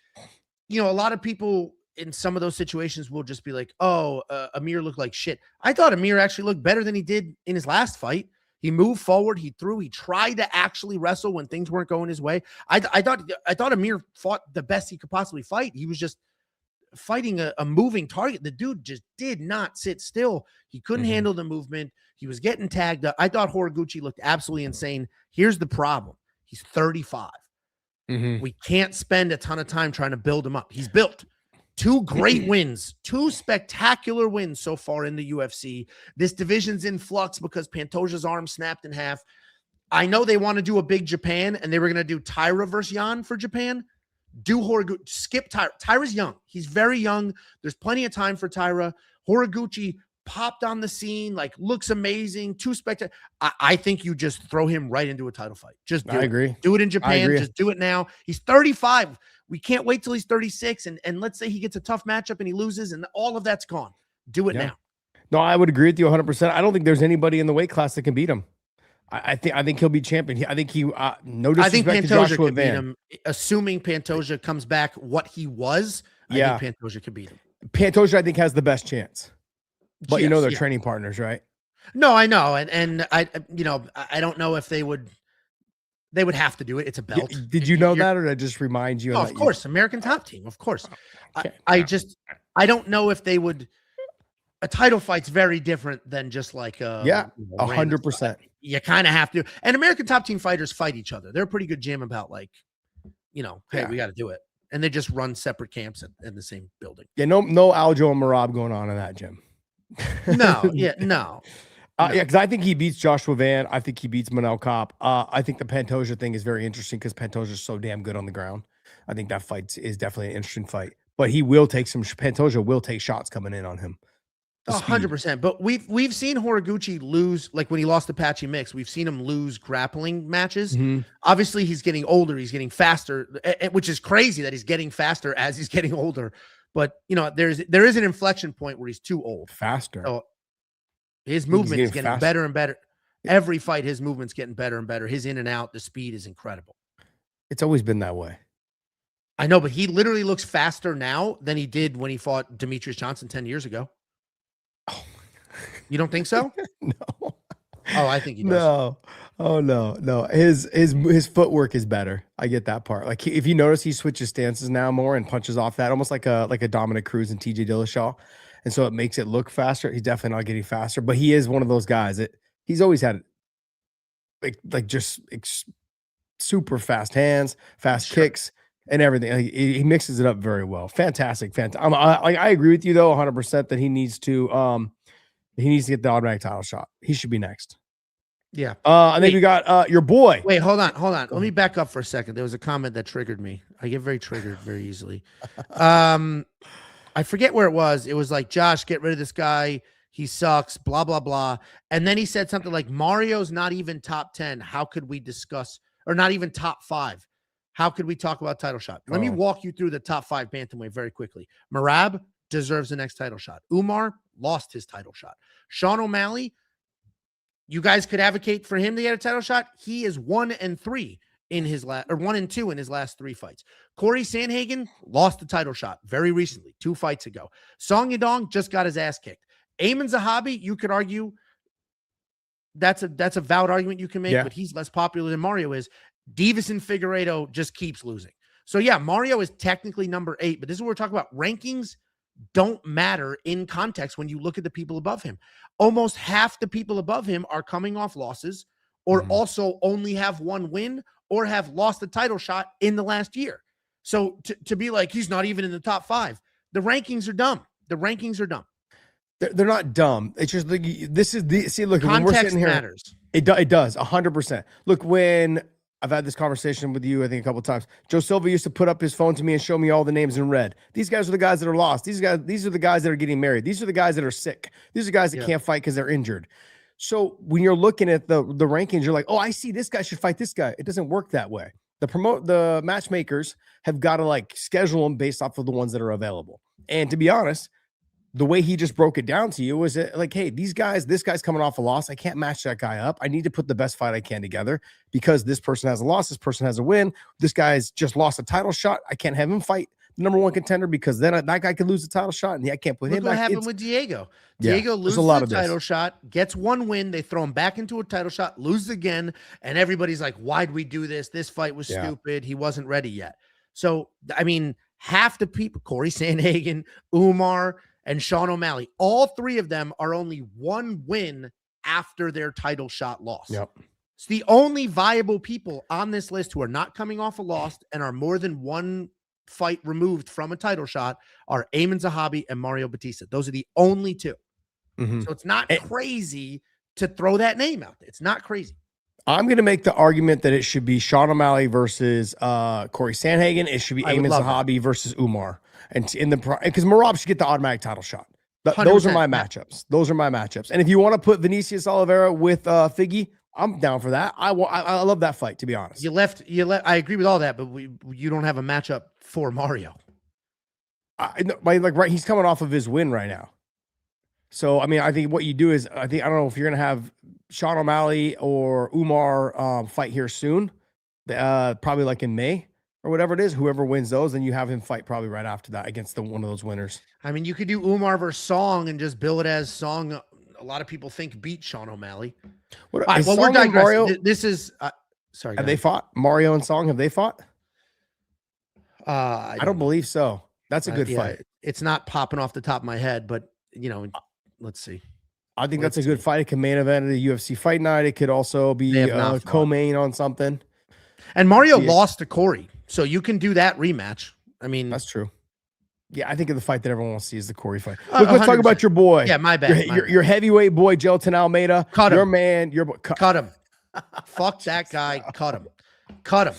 a lot of people in some of those situations will just be like, Amir looked like shit. I thought Amir actually looked better than he did in his last fight. He moved forward. He threw. He tried to actually wrestle when things weren't going his way. I thought Amir fought the best he could possibly fight. He was just fighting a moving target. The dude just did not sit still. He couldn't handle the movement. He was getting tagged up. I thought Horiguchi looked absolutely insane. Here's the problem. He's 35. We can't spend a ton of time trying to build him up. He's built. 2 great wins, 2 spectacular wins so far in the UFC. This division's in flux because Pantoja's arm snapped in half. I know they want to do a big Japan, and they were going to do Taira versus Yan for Japan. Do Horiguchi, skip Taira. Taira's young. He's very young. There's plenty of time for Taira. Horiguchi popped on the scene, like looks amazing. 2 spectacular. I think you just throw him right into a title fight. Just do I it. agree. Do it in Japan. Just do it now. He's 35. We can't wait till he's 36. And let's say he gets a tough matchup and he loses, and all of that's gone. Do it now. No, I would agree with you 100%. I don't think there's anybody in the weight class that can beat him. I think he'll be champion. I think he no disrespect I think Pantoja to Joshua could beat Van. him, assuming Pantoja comes back what he was. I think Pantoja could beat him. Pantoja, I think, has the best chance. But Yes, they're training partners, right? No, I know, and I don't know if they would have to do it. It's a belt. Did you know that, or did I just remind you? Oh, of course, American Top Team, of course. Okay. I don't know if they would. A title fight's very different than just like 100%. You kind of have to. And American Top Team fighters fight each other. They're a pretty good jam about hey, we got to do it, and they just run separate camps in the same building. Yeah, no Aljo and Marab going on in that gym. No. Because I think he beats Joshua Van. I think he beats Manel Kopp. I think the Pantoja thing is very interesting because Pantoja is so damn good on the ground. I think that fight is definitely an interesting fight. But he will take Pantoja will take shots coming in on him. 100%. But we've seen Horiguchi lose, like when he lost to Patchy Mix. We've seen him lose grappling matches. Mm-hmm. Obviously, he's getting older. He's getting faster, which is crazy that he's getting faster as he's getting older. But there is an inflection point where he's too old. Faster. So his movement is getting better and better. Every fight, his movement's getting better and better. His in and out, the speed is incredible. It's always been that way. I know, but he literally looks faster now than he did when he fought Demetrius Johnson 10 years ago. Oh. You don't think so? No. Oh, I think he does. No. Oh no. His footwork is better. I get that part. Like if you notice, he switches stances now more and punches off that almost like a Dominic Cruz and TJ Dillashaw, and so it makes it look faster. He's definitely not getting faster, but he is one of those guys that he's always had super fast hands, fast kicks, and everything. Like, he mixes it up very well. Fantastic. I agree with you though 100% that he needs to get the automatic title shot. He should be next. Yeah. And then we got your boy. Wait, hold on. Let me back up for a second. There was a comment that triggered me. I get very triggered very easily. I forget where it was. It was like, Josh, get rid of this guy. He sucks, blah, blah, blah. And then he said something like, Mario's not even top 10. How could we discuss, or not even top 5? How could we talk about title shot? Let me walk you through the top 5 bantamweight very quickly. Merab deserves the next title shot. Umar lost his title shot. Sean O'Malley, you guys could advocate for him to get a title shot. He is 1-3 in his last, or 1-2 in his last 3 fights. Corey Sandhagen lost the title shot very recently, 2 fights ago. Song Yadong just got his ass kicked. Ayman Zahabi, you could argue that's a valid argument you can make, but he's less popular than Mario is. Davison Figueiredo just keeps losing. So yeah, Mario is technically number 8, but this is what we're talking about. Rankings don't matter in context when you look at the people above him. Almost half the people above him are coming off losses or also only have 1 win or have lost the title shot in the last year. So to be like, he's not even in the top 5, the rankings are dumb. The rankings are dumb. They're not dumb. It's just like, this is the, see, look, context when we're sitting here, matters. It does 100%. Look, when I've had this conversation with you, I think a couple of times, Joe Silva used to put up his phone to me and show me all the names in red. These guys are the guys that are lost. These are the guys that are getting married. These are the guys that are sick. These are guys that can't fight because they're injured. So when you're looking at the rankings, you're like, oh, I see this guy should fight this guy. It doesn't work that way. The matchmakers have got to like schedule them based off of the ones that are available. And to be honest, the way he just broke it down to you was like, hey, this guy's coming off a loss. I can't match that guy up. I need to put the best fight I can together because this person has a loss. This person has a win. This guy's just lost a title shot. I can't have him fight the number 1 contender because then that guy could lose the title shot and I can't put him back. Look what happened with Diego. Diego loses the title shot, gets 1 win. They throw him back into a title shot, loses again. And everybody's like, why'd we do this? This fight was stupid. He wasn't ready yet. So, I mean, half the people, Corey Sandhagen, Umar, and Sean O'Malley, all 3 of them are only 1 win after their title shot loss. Yep. It's the only viable people on this list who are not coming off a loss and are more than 1 fight removed from a title shot are Amin Zahabi and Mario Batista. Those are the only two. So it's not crazy to throw that name out there. It's not crazy. I'm going to make the argument that it should be Sean O'Malley versus Corey Sandhagen. It should be Amin Zahabi versus Umar. And in the because Merab should get the automatic title shot. Those are my matchups. Those are my matchups. And if you want to put Vinicius Oliveira with Figgy, I'm down for that. I love that fight, to be honest. You left. I agree with all that, but you don't have a matchup for Mario. Right, he's coming off of his win right now. So I mean, I think what you do is I don't know if you're gonna have Sean O'Malley or Umar fight here soon, probably like in May or whatever it is. Whoever wins those, then you have him fight probably right after that against one of those winners. I mean, you could do Umar versus Song and just bill it as Song. A lot of people think beat Sean O'Malley. We're digressing. Mario, this is sorry. Have they fought? Mario and Song, have they fought? I don't believe so. That's a good fight. It's not popping off the top of my head, but let's see. I think that's a good fight. It can main event at the UFC Fight Night. It could also be co-main on something. And Mario lost to Corey, so you can do that rematch. I mean, that's true. Yeah, I think of the fight that everyone wants to see is the Corey fight. Look, let's talk about your boy. Yeah, my bad. Your heavyweight boy, Gelton Almeida. Cut him. Your man. Cut him. Fuck that guy. Cut him. Cut him.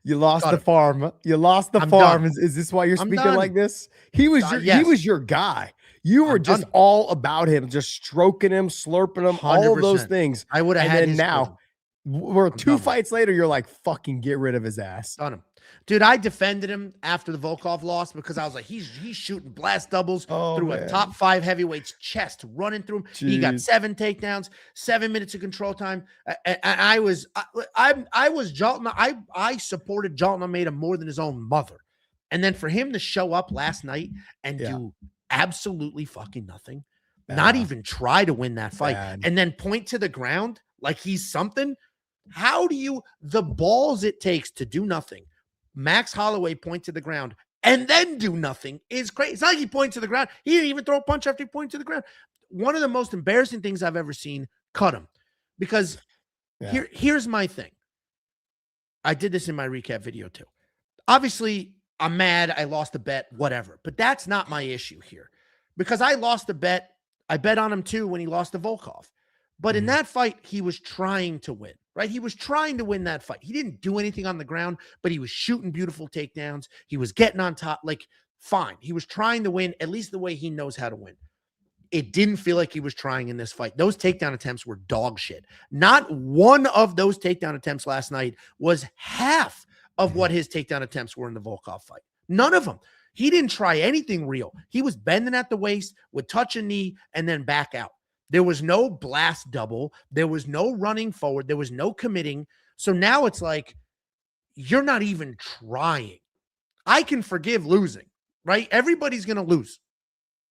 You lost the farm. You lost the farm. Is this why you're speaking like this? He was your guy. You were just all about him, just stroking him, slurping him, 100%. All of those things. I would have had his now. We're 2 fights later. You're like, fucking get rid of his ass. Done him. Dude, I defended him after the Volkov loss because I was like, he's shooting blast doubles through a top 5 heavyweights chest, running through him. Jeez. He got 7 takedowns, 7 minutes of control time. And I was Jalton. I supported Jalton Almeida more than his own mother. And then for him to show up last night and do absolutely fucking nothing, not even try to win that fight, and then point to the ground like he's something. How do you, the balls it takes to do nothing? Max Holloway point to the ground and then do nothing is crazy. It's not like he pointed to the ground. He didn't even throw a punch after he pointed to the ground. One of the most embarrassing things I've ever seen, cut him. Because here's my thing. I did this in my recap video too. Obviously, I'm mad. I lost a bet, whatever. But that's not my issue here. Because I lost a bet. I bet on him too when he lost to Volkov. But in that fight, he was trying to win, right? He was trying to win that fight. He didn't do anything on the ground, but he was shooting beautiful takedowns. He was getting on top, like, fine. He was trying to win, at least the way he knows how to win. It didn't feel like he was trying in this fight. Those takedown attempts were dog shit. Not one of those takedown attempts last night was half of what his takedown attempts were in the Volkov fight. None of them. He didn't try anything real. He was bending at the waist, would touch a knee, and then back out. There was no blast double. There was no running forward. There was no committing. So now it's like, you're not even trying. I can forgive losing, right? Everybody's going to lose.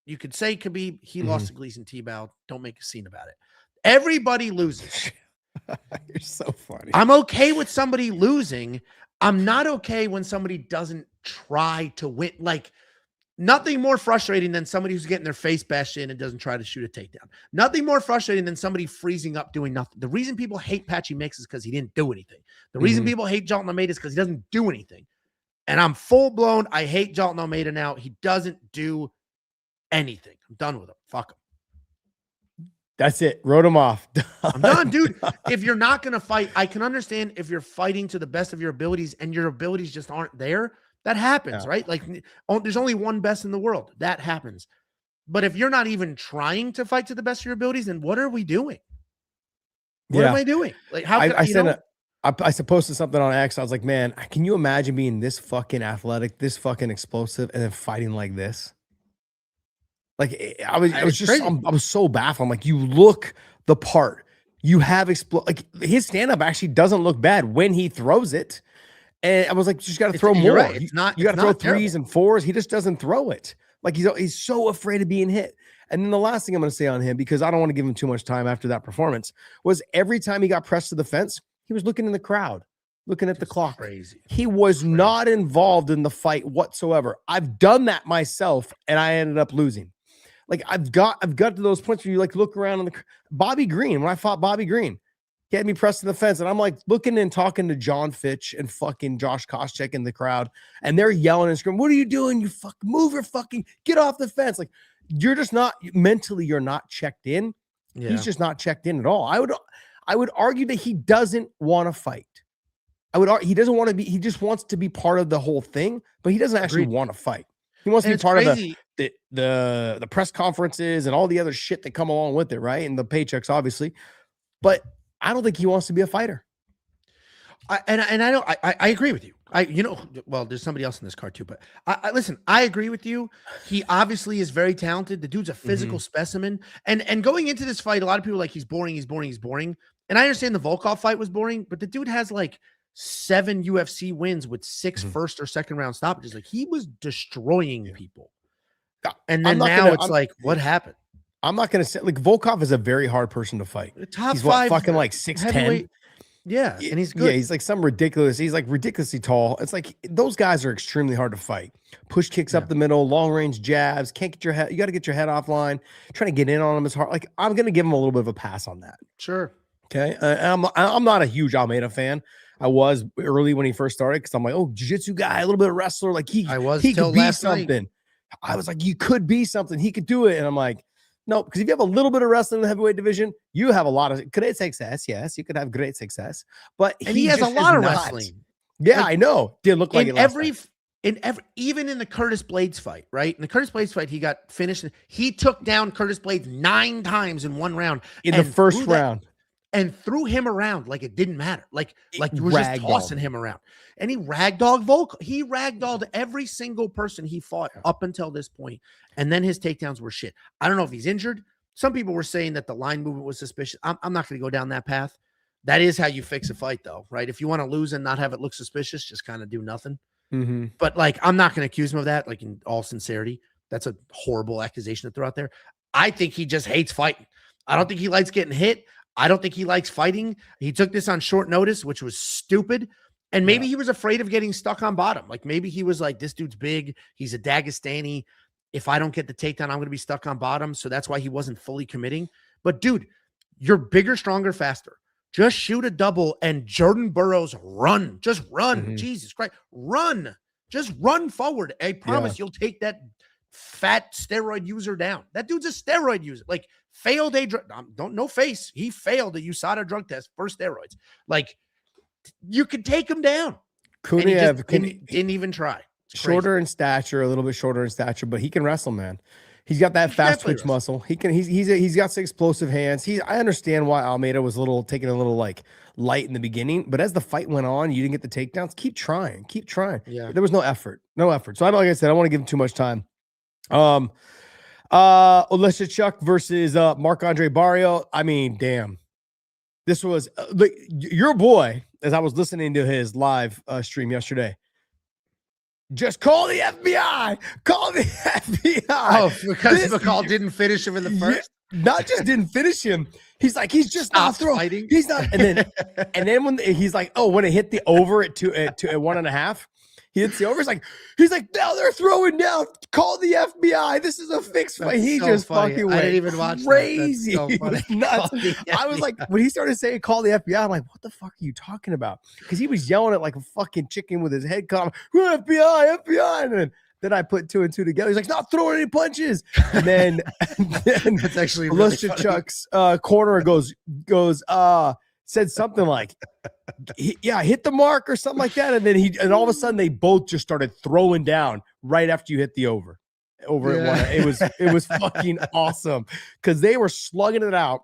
You could say Khabib, he lost to Gleason Tebow. Don't make a scene about it. Everybody loses. You're so funny. I'm okay with somebody losing. I'm not okay when somebody doesn't try to win. Like, nothing more frustrating than somebody who's getting their face bashed in and doesn't try to shoot a takedown. Nothing more frustrating than somebody freezing up doing nothing. The reason people hate Patchy Mix is because he didn't do anything. The reason people hate Jalton Almeida is because he doesn't do anything. And I'm full-blown. I hate Jalton Almeida now. He doesn't do anything. I'm done with him. Fuck him. That's it. Wrote him off. I'm done, dude. If you're not going to fight, I can understand if you're fighting to the best of your abilities and your abilities just aren't there. That happens, right? Like, there's only one best in the world. That happens. But if you're not even trying to fight to the best of your abilities, then what are we doing? What am I doing? Like, how could, I posted something on X. I was like, man, can you imagine being this fucking athletic, this fucking explosive, and then fighting like this? Like, I was so baffled. I'm like, you look the part. You have like his stand-up actually doesn't look bad when he throws it. And I was like, you just got to throw more. Right. It's not, you got to throw threes and fours. He just doesn't throw it. Like, he's so afraid of being hit. And then the last thing I'm going to say on him, because I don't want to give him too much time after that performance, was every time he got pressed to the fence, he was looking in the crowd, looking at the clock. Crazy. He was not involved in the fight whatsoever. I've done that myself, and I ended up losing. Like, I've got to those points where you like look around on Bobby Green. When I fought Bobby Green, He had me pressing the fence, and I'm like looking and talking to John Fitch and fucking Josh Koscheck in the crowd, and they're yelling and screaming, "What are you doing? You move your fucking, get off the fence!" Like, you're just not mentally, you're not checked in. Yeah. He's just not checked in at all. I would argue that he doesn't want to fight. He doesn't want to be. He just wants to be part of the whole thing, but he doesn't actually want to fight. He wants to be part of the press conferences and all the other shit that come along with it, right? And the paychecks, obviously. But I don't think he wants to be a fighter. I agree with you. Well, there's somebody else in this card too, but listen, I agree with you. He obviously is very talented. The dude's a physical specimen. And going into this fight, a lot of people are like, he's boring. And I understand the Volkov fight was boring, but the dude has like 7 UFC wins with 6 first or second round stoppages. Like, he was destroying people. And then now what happened? I'm not going to say, like, Volkov is a very hard person to fight. He's 5 fucking like 6'10". Yeah, and he's good. Yeah, he's like he's like ridiculously tall. It's like those guys are extremely hard to fight. Push kicks up the middle, long range jabs, can't get your head. You got to get your head offline. Trying to get in on him is hard. Like, I'm going to give him a little bit of a pass on that. Sure. Okay. I'm not a huge Almeida fan. I was early when he first started because I'm like, oh, jiu-jitsu guy, a little bit of wrestler. Like, he could be something. Night. I was like, you could be something. He could do it. And I'm like, no, because if you have a little bit of wrestling in the heavyweight division, you have a lot of great success. Yes, you could have great success, but he has a lot of wrestling. Yeah, I know. Did look like even in the Curtis Blades fight, right? In the Curtis Blades fight, he got finished. He took down Curtis Blades 9 times in one round in the first round. And threw him around like it didn't matter. Like you were just tossing him around. And he ragdolled Volkov. He ragdolled every single person he fought up until this point. And then his takedowns were shit. I don't know if he's injured. Some people were saying that the line movement was suspicious. I'm not going to go down that path. That is how you fix a fight, though, right? If you want to lose and not have it look suspicious, just kind of do nothing. But, like, I'm not going to accuse him of that, like, in all sincerity. That's a horrible accusation to throw out there. I think he just hates fighting. I don't think he likes getting hit. I don't think he likes fighting. He took this on short notice, which was stupid. And maybe he was afraid of getting stuck on bottom. Like, maybe he was like, this dude's big. He's a Dagestani. If I don't get the takedown, I'm going to be stuck on bottom. So that's why he wasn't fully committing. But, dude, you're bigger, stronger, faster. Just shoot a double and Jordan Burroughs run. Just run. Jesus Christ. Run. Just run forward. I promise you'll take that fat steroid user down. That dude's a steroid user. Like, failed a drug. No face. He failed a USADA drug test for steroids. Like, you could take him down. Didn't even try. Shorter in stature, a little bit shorter in stature, but he can wrestle, man. He's got that fast twitch muscle. He's got some explosive hands. I understand why Almeida was taking a little like light in the beginning, but as the fight went on, you didn't get the takedowns. Keep trying. Yeah. There was no effort. So like I said, I don't want to give him too much time. Chuck versus Marc-Andre Barriault. I mean, damn. This was your boy, as I was listening to his live stream yesterday. Just call the FBI. Call the FBI. Oh, because McCall didn't finish him in the first? Not just didn't finish him. He's like, he's just not throwing. He's not. And then when he's like, oh, when it hit the over at 1.5, he hits the over. He's like, now they're throwing down. Call the FBI. This is a fixed fight. He so just funny. Fucking went I didn't even watch crazy. That. That's so nuts. I was like, when he started saying call the FBI, I'm like, what the fuck are you talking about? Because he was yelling at like a fucking chicken with his head cut. FBI. And then I put 2 and 2 together. He's like, not throwing any punches. And then that's actually really Chuck's corner goes said something like, hit the mark or something like that. And then and all of a sudden they both just started throwing down right after you hit the over at one. It was fucking awesome because they were slugging it out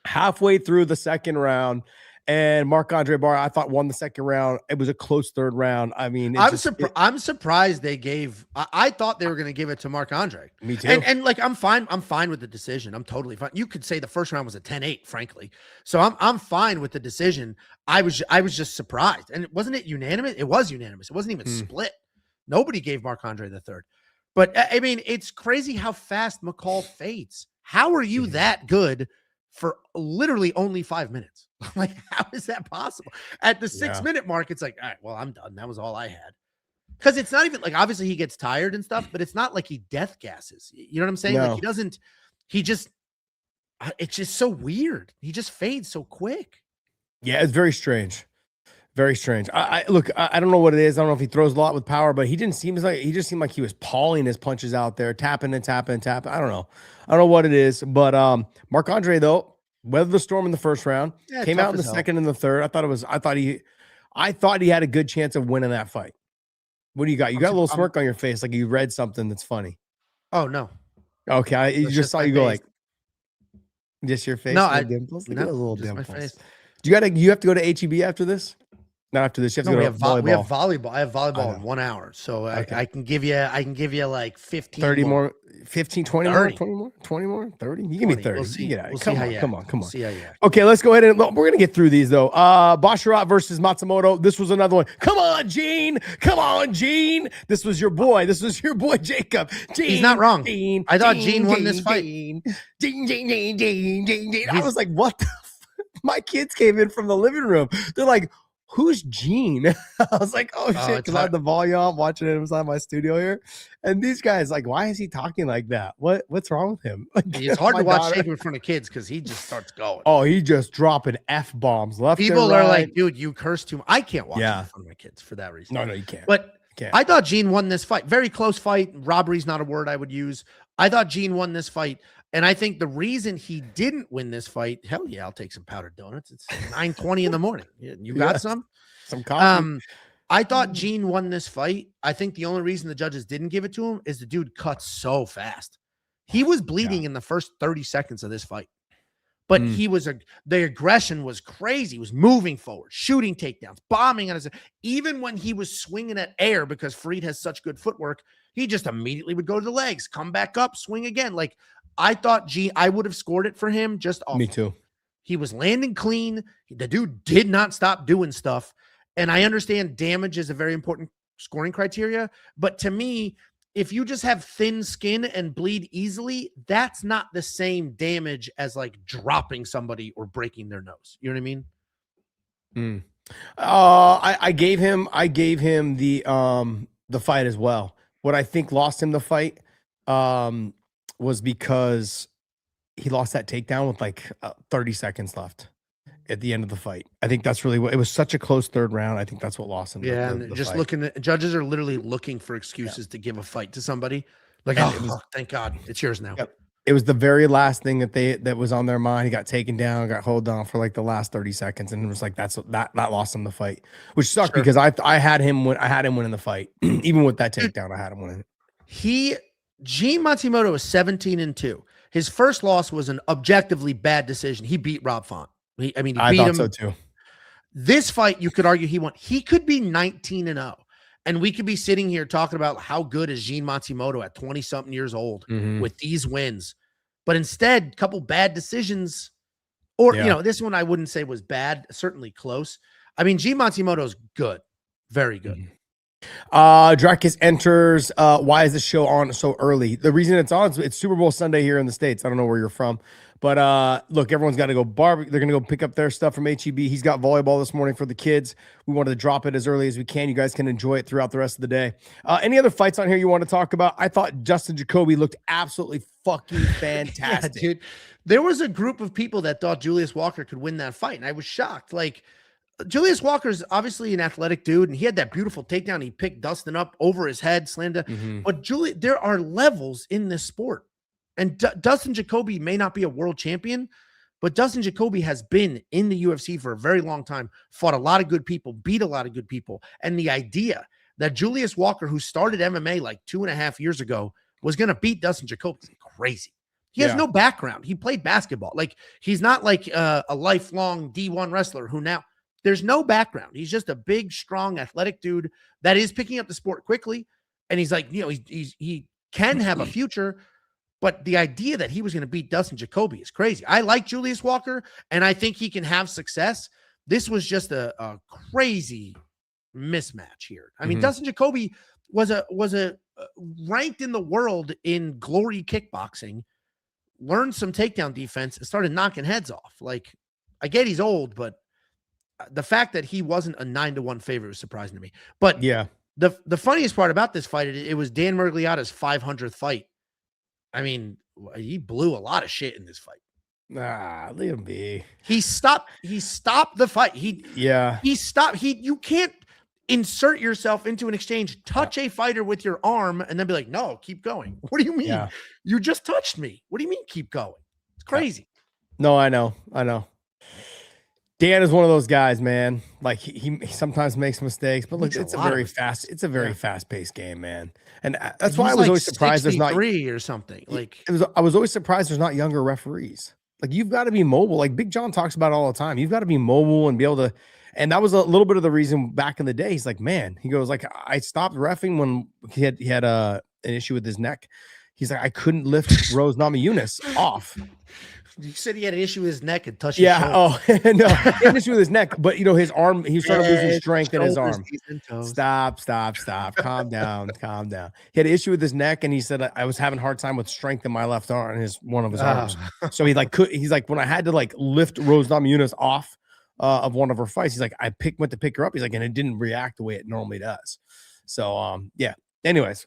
halfway through the second round. And Marc-Andre Barriault, I thought, won the second round. It was a close third round. I mean, I'm surprised they gave. I thought they were going to give it to Marc-Andre. Me too. And like, I'm fine with the decision. I'm totally fine. You could say the first round was a 10-8, frankly. So I'm fine with the decision. I was just surprised. And wasn't it unanimous? It was unanimous. It wasn't even split. Nobody gave Marc-Andre the third. But I mean, it's crazy how fast McCall fades. How are you that good for literally only 5 minutes? Like, how is that possible? At the 6-minute mark, it's like, all right, well, I'm done. That was all I had. Because it's not even like, obviously he gets tired and stuff, but it's not like he death gasses. You know what I'm saying? No. Like, it's just so weird. He just fades so quick. Yeah, it's very strange. Very strange. I look. I don't know what it is. I don't know if he throws a lot with power, but he just seemed like he was pawing his punches out there, tapping and tapping and tapping. I don't know. I don't know what it is, but Marc Andre though weathered the storm in the first round, came out in the second and the third. I thought he had a good chance of winning that fight. What do you got? You got a little smirk on your face, like you read something that's funny. Oh no. Okay, I just saw you go like, just your face. No, dimples. Look at those little dimples. You have to go to HEB after this. Not after this, you have to go to volleyball. We have volleyball. I have volleyball in 1 hour, so okay. I can give you like 15, 30 more, 15, 20 more, 20 more, 30. You give me 30. We'll see. Come on. See how you act. Okay, let's go ahead and we're gonna get through these though. Barriault versus Matsumoto. This was another one. Come on, Gene. This was your boy. Jacob. Gene, he's not wrong. I thought Gene won this fight. Gene. I was like, what the my kids came in from the living room. They're like, who's Gene? I was like, oh shit, because I had the volume on, watching it inside my studio here. And these guys, like, why is he talking like that? What's wrong with him? Like, it's hard to watch Jacob in front of kids because he just starts going. Oh, he just dropping F-bombs left. People are like, dude, you curse too much. I can't watch it in front of my kids for that reason. No, you can't. But I thought Gene won this fight. Very close fight. Robbery's not a word I would use. I thought Gene won this fight. And I think the reason he didn't win this fight, hell yeah, I'll take some powdered donuts. It's 9:20 in the morning. You got some coffee. I thought Gene won this fight. I think the only reason the judges didn't give it to him is the dude cut so fast. He was bleeding in the first 30 seconds of this fight. But the aggression was crazy. He was moving forward, shooting takedowns, bombing on his. Even when he was swinging at air, because Freed has such good footwork, he just immediately would go to the legs, come back up, swing again. Like, I thought I would have scored it for him just off. Me too. He was landing clean. The dude did not stop doing stuff. And I understand damage is a very important scoring criteria. But to me, if you just have thin skin and bleed easily, that's not the same damage as like dropping somebody or breaking their nose. You know what I mean? I gave him the fight as well. What I think lost him the fight was because he lost that takedown with like 30 seconds left at the end of the fight. I think that's really what it was. Such a close third round. I think that's what lost him. Yeah, and just fight. Looking at judges are literally looking for excuses to give a fight to somebody. Like, thank God it's yours now. Yep. It was the very last thing that was on their mind. He got taken down, got held down for like the last 30 seconds, and it was like that lost him the fight, which sucked because I had him winning the fight. Even with that takedown, I had him winning. Gene Matsumoto is 17-2. His first loss was an objectively bad decision. He beat Rob Font. He beat him. So too. This fight, you could argue he won. He could be 19-0. And we could be sitting here talking about how good is Gene Matsumoto at 20-something years old with these wins. But instead, a couple bad decisions. Or, this one I wouldn't say was bad. Certainly close. I mean, Gene Matsumoto is good. Very good. Dracus enters. Why is the show on so early? The reason it's on, it's Super Bowl Sunday here in the States. I don't know where you're from. But look, everyone's got to go barbecue. They're going to go pick up their stuff from HEB. He's got volleyball this morning for the kids. We wanted to drop it as early as we can. You guys can enjoy it throughout the rest of the day. Any other fights on here you want to talk about? I thought Justin Jacobe looked absolutely fucking fantastic. Yeah, dude. There was a group of people that thought Julius Walker could win that fight, and I was shocked. Like, Julius Walker's obviously an athletic dude, and he had that beautiful takedown. He picked Dustin up over his head, slammed. But there are levels in this sport. And Dustin Jacobe may not be a world champion, but Dustin Jacobe has been in the UFC for a very long time, fought a lot of good people, beat a lot of good people. And the idea that Julius Walker, who started MMA like 2.5 years ago, was going to beat Dustin Jacobe is crazy. He has no background. He played basketball. Like, he's not like a lifelong D1 wrestler who now there's no background. He's just a big, strong, athletic dude that is picking up the sport quickly. And he's like, he can have a future. But the idea that he was going to beat Dustin Jacobe is crazy. I like Julius Walker, and I think he can have success. This was just a crazy mismatch here. I mean, Dustin Jacobe was a ranked in the world in glory kickboxing, learned some takedown defense, and started knocking heads off. Like, I get he's old, but the fact that he wasn't a 9-1 favorite was surprising to me. But yeah, the funniest part about this fight, it was Dan Miragliotta's 500th fight. I mean, he blew a lot of shit in this fight. Leave him be. He stopped the fight. He stopped. You can't insert yourself into an exchange, touch a fighter with your arm, and then be like, no, keep going. What do you mean? Yeah. You just touched me. What do you mean keep going? It's crazy. No, I know. Dan is one of those guys, man. Like he sometimes makes mistakes, but look, it's a very fast-paced game, man. And that's why I was always surprised there's not 3 or something. Like I was always surprised there's not younger referees. Like you've got to be mobile. Like Big John talks about all the time. You've got to be mobile and be able to. And that was a little bit of the reason back in the day. He's like, man, he goes like, I stopped reffing when he had an issue with his neck. He's like, I couldn't lift Rose Namajunas off. You said he had an issue with his neck and touched. Yeah. Oh no, he had an issue with his neck, but his arm. He started losing strength in his arm. Stop. Calm down. He had an issue with his neck, and he said I was having a hard time with strength in my left arm, one of his arms. So he's like when I had to like lift Rose Namajunas off of one of her fights, he's like went to pick her up. He's like, and it didn't react the way it normally does. So yeah. Anyways,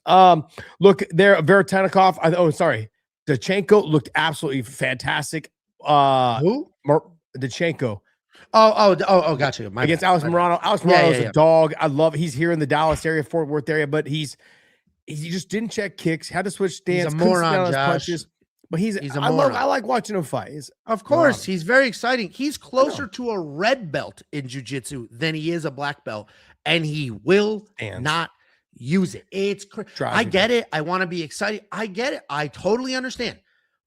look there, Vertanikov. Dachenko looked absolutely fantastic. Who? Dachenko. Oh, got you. Against Alex Morano. Alex Morano is a dog. I love it. He's here in the Dallas area, Fort Worth area, but he just didn't check kicks, had to switch stance, he's a moron, Josh. punches. But he's a moron. I like watching him fight. Of course, he's very exciting. He's closer to a red belt in jiu-jitsu than he is a black belt, and he will not use it. It's crazy. I get it. I want to be excited. I get it. I totally understand.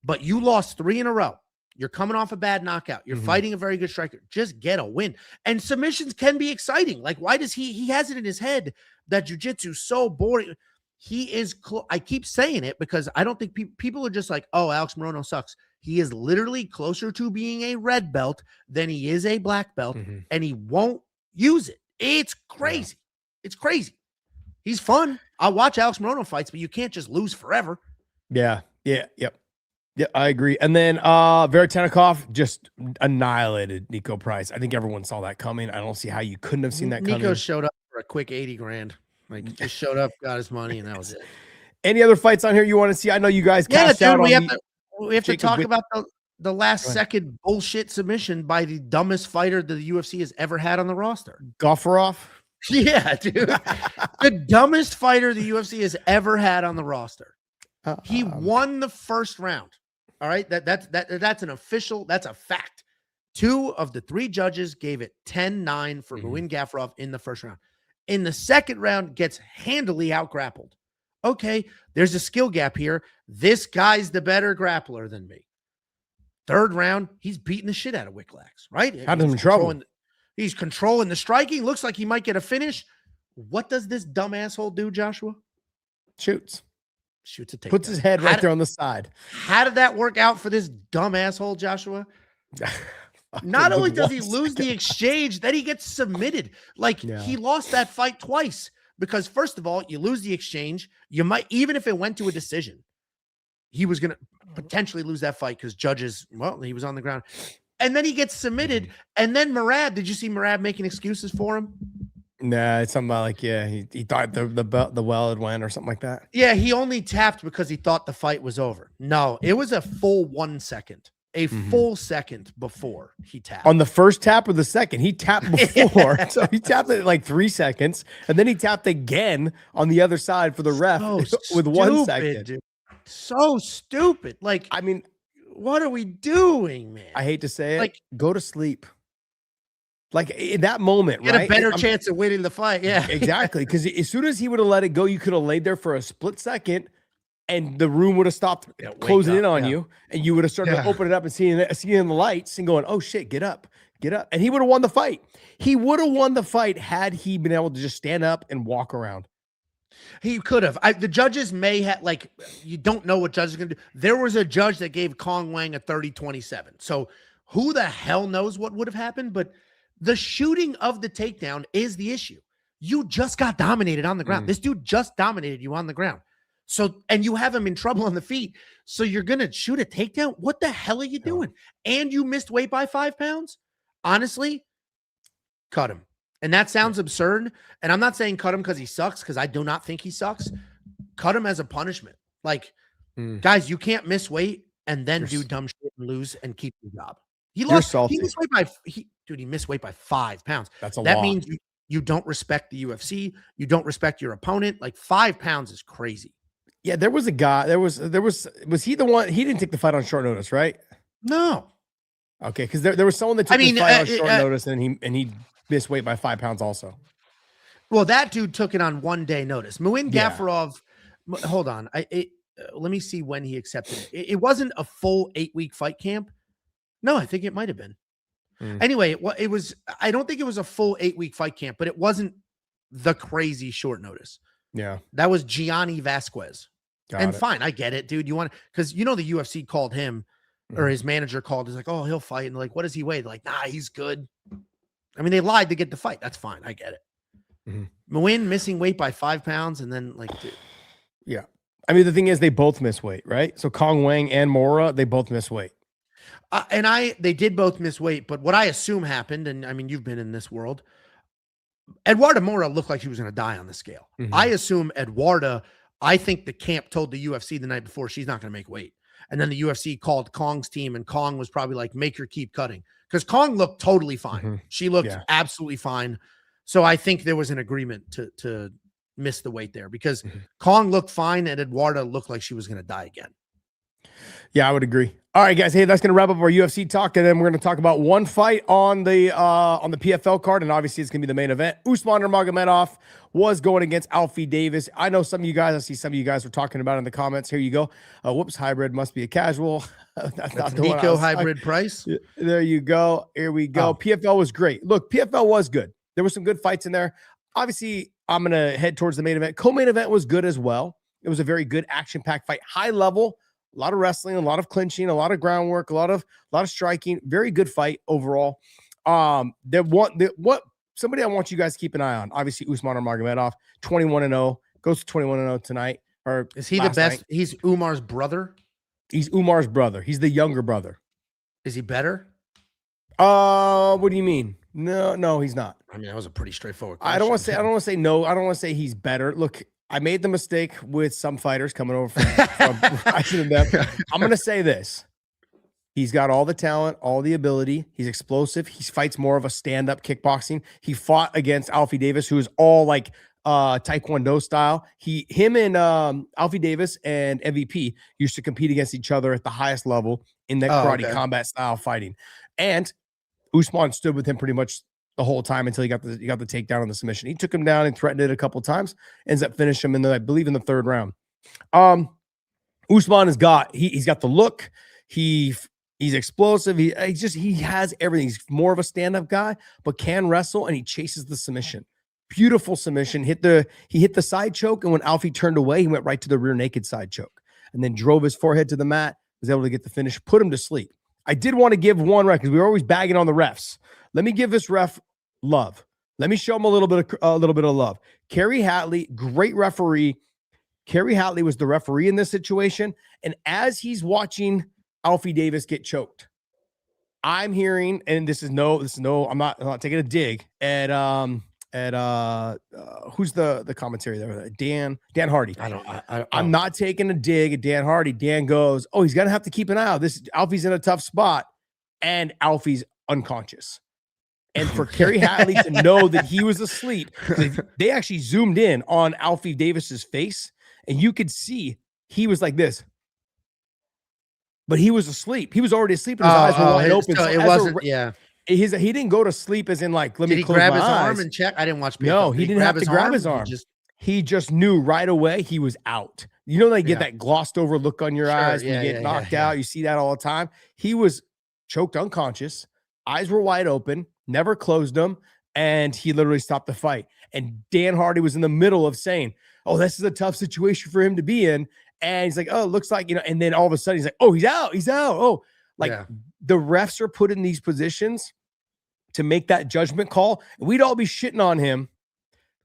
But you lost 3 in a row. You're coming off a bad knockout. You're fighting a very good striker. Just get a win. And submissions can be exciting. Like, why does he has it in his head that jiu-jitsu is so boring? He is I keep saying it because I don't think people are just like, oh, Alex Morano sucks. He is literally closer to being a red belt than he is a black belt, and he won't use it. It's crazy. It's crazy. He's fun. I'll watch Alex Morano fights, but you can't just lose forever. Yeah, I agree. And then Vertanikov just annihilated Nico Price. I think everyone saw that coming. I don't see how you couldn't have seen that coming. Nico showed up for a quick 80 grand. Like, just showed up, got his money, and that was it. Any other fights on here you want to see? I know you guys cashed out we on have to talk about the last second bullshit submission by the dumbest fighter that the UFC has ever had on the roster. Gofferoff? Yeah, dude. The dumbest fighter the UFC has ever had on the roster. He won the first round. All right. That's an official, that's a fact. 2 of the 3 judges gave it 10-9 for Ruin Gafurov in the first round. In the second round, gets handily out-grappled. Okay, there's a skill gap here. This guy's the better grappler than me. Third round, he's beating the shit out of Wicklax, right? Had him in trouble. He's controlling the striking. Looks like he might get a finish. What does this dumb asshole do, Joshua? Shoots a takedown. Puts his head right there on the side. How did that work out for this dumb asshole, Joshua? Not only does he lose the exchange, then he gets submitted. Like, he lost that fight twice because, first of all, you lose the exchange. You might, even if it went to a decision, he was going to potentially lose that fight because judges, he was on the ground. And then he gets submitted. And then Merab, did you see Merab making excuses for him? Nah, it's something about he thought the well had went or something like that. Yeah, he only tapped because he thought the fight was over. No, it was a full 1 second. A full second before he tapped. On the first tap or the second? He tapped before. So he tapped it like 3 seconds. And then he tapped again on the other side for the ref with 1 second. Dude. So stupid. Like, I mean, what are we doing, man? I hate to say it. Like, go to sleep. Like in that moment, get right? a better chance of winning the fight. Yeah, exactly. Because as soon as he would have let it go, you could have laid there for a split second, and the room would have stopped closing in on you, and you would have started to open it up and seeing the lights and going, "Oh shit, get up, and he would have won the fight. He would have won the fight had he been able to just stand up and walk around. He could have. The judges may have, like, you don't know what judges are going to do. There was a judge that gave Kong Wang a 30-27. So who the hell knows what would have happened? But the shooting of the takedown is the issue. You just got dominated on the ground. This dude just dominated you on the ground. So, and you have him in trouble on the feet. So you're going to shoot a takedown? What the hell are you doing? And you missed weight by 5 pounds? Honestly, cut him. And that sounds absurd. And I'm not saying cut him because he sucks, because I do not think he sucks. Cut him as a punishment. Like, guys, you can't miss weight and then do dumb shit and lose and keep the job. He missed weight by 5 pounds. That's a lot. That means you don't respect the UFC. You don't respect your opponent. Like 5 pounds is crazy. Yeah, there was a guy. Was he the one? He didn't take the fight on short notice, right? No. Okay, because there was someone that took the fight on short notice, and he missed weight by 5 pounds also. Well, that dude took it on 1 day notice. Muin Gafarov. Hold on. Let me see when he accepted it. It wasn't a full 8-week fight camp. No, I think it might have been. Anyway, it was. I don't think it was a full 8-week fight camp, but it wasn't the crazy short notice. Yeah, that was Gianni Vasquez. Fine, I get it, dude. You want because the UFC called him or his manager called. He's like, oh, he'll fight, and they're like, what does he weigh? They're like, nah, he's good. I mean, they lied to get the fight. That's fine. I get it. Muin missing weight by 5 pounds, and then like, dude. Yeah. I mean, the thing is, they both miss weight, right? So Kong Wang and Mora, they both miss weight. They did both miss weight, but what I assume happened, and I mean, you've been in this world, Eduarda Mora looked like she was going to die on the scale. I assume Eduarda, I think the camp told the UFC the night before she's not going to make weight. And then the UFC called Kong's team, and Kong was probably like, make her keep cutting. Because Kong looked totally fine. She looked absolutely fine. So I think there was an agreement to miss the weight there because Kong looked fine and Eduarda looked like she was going to die again. Yeah, I would agree. All right, guys. Hey, that's going to wrap up our UFC talk, and then we're going to talk about one fight on the PFL card, and obviously it's going to be the main event. Usman Nurmagomedov was going against Alfie Davis. I know some of you guys. I see some of you guys were talking about it in the comments. Here you go. Whoops, hybrid must be a casual. That's not the Nico hybrid price. There you go. Here we go. PFL was great. Look, PFL was good. There were some good fights in there. Obviously, I'm going to head towards the main event. Co-main event was good as well. It was a very good action-packed fight, high level. A lot of wrestling, a lot of clinching, a lot of groundwork, a lot of striking. Very good fight overall. What somebody I want you guys to keep an eye on. Obviously, Usman Nurmagomedov, 21-0, goes to 21-0 tonight. Or is he the best? Night. He's Umar's brother. He's Umar's brother. He's the younger brother. Is he better? What do you mean? No, he's not. I mean, that was a pretty straightforward question. I don't want to say no. I don't want to say he's better. Look, I made the mistake with some fighters coming over from Rising and them. I'm going to say this. He's got all the talent, all the ability. He's explosive. He fights more of a stand-up kickboxing. He fought against Alfie Davis, who is all like Taekwondo style. Him and Alfie Davis and MVP used to compete against each other at the highest level in that karate combat style fighting. And Usman stood with him pretty much the whole time until he got the takedown on the submission. He took him down and threatened it a couple of times. Ends up finishing him I believe in the 3rd round. Usman he's got the look. He's explosive. He has everything. He's more of a stand-up guy, but can wrestle, and he chases the submission. Beautiful submission. He hit the side choke, and when Alfie turned away, he went right to the rear naked side choke, and then drove his forehead to the mat. Was able to get the finish, put him to sleep. I did want to give one ref because we were always bagging on the refs. Let me give this ref love. Let me show him a little bit of love. Kerry Hatley, great referee. Kerry Hatley was the referee in this situation, and as he's watching Alfie Davis get choked, I'm hearing, and this is no, I'm not taking a dig at who's the commentary there? Dan Hardy. I'm not taking a dig at Dan Hardy. Dan goes, oh, he's gonna have to keep an eye out. This Alfie's in a tough spot, and Alfie's unconscious. And for Kerry Hatley to know that he was asleep, they actually zoomed in on Alfie Davis's face, and you could see he was like this. But he was asleep. He was already asleep, and his eyes were wide open. So it wasn't, he didn't go to sleep as in like, let me close my eyes. Did he grab his arm and check? I didn't watch. No, he didn't have to grab his arm. He just knew right away he was out. You know, they get that glossed over look on your eyes when you get knocked out. You see that all the time. He was choked unconscious. Eyes were wide open. Never closed them, and he literally stopped the fight. And Dan Hardy was in the middle of saying, oh, this is a tough situation for him to be in. And he's like, oh, it looks like, and then all of a sudden he's like, oh, he's out. Oh, the refs are put in these positions to make that judgment call. We'd all be shitting on him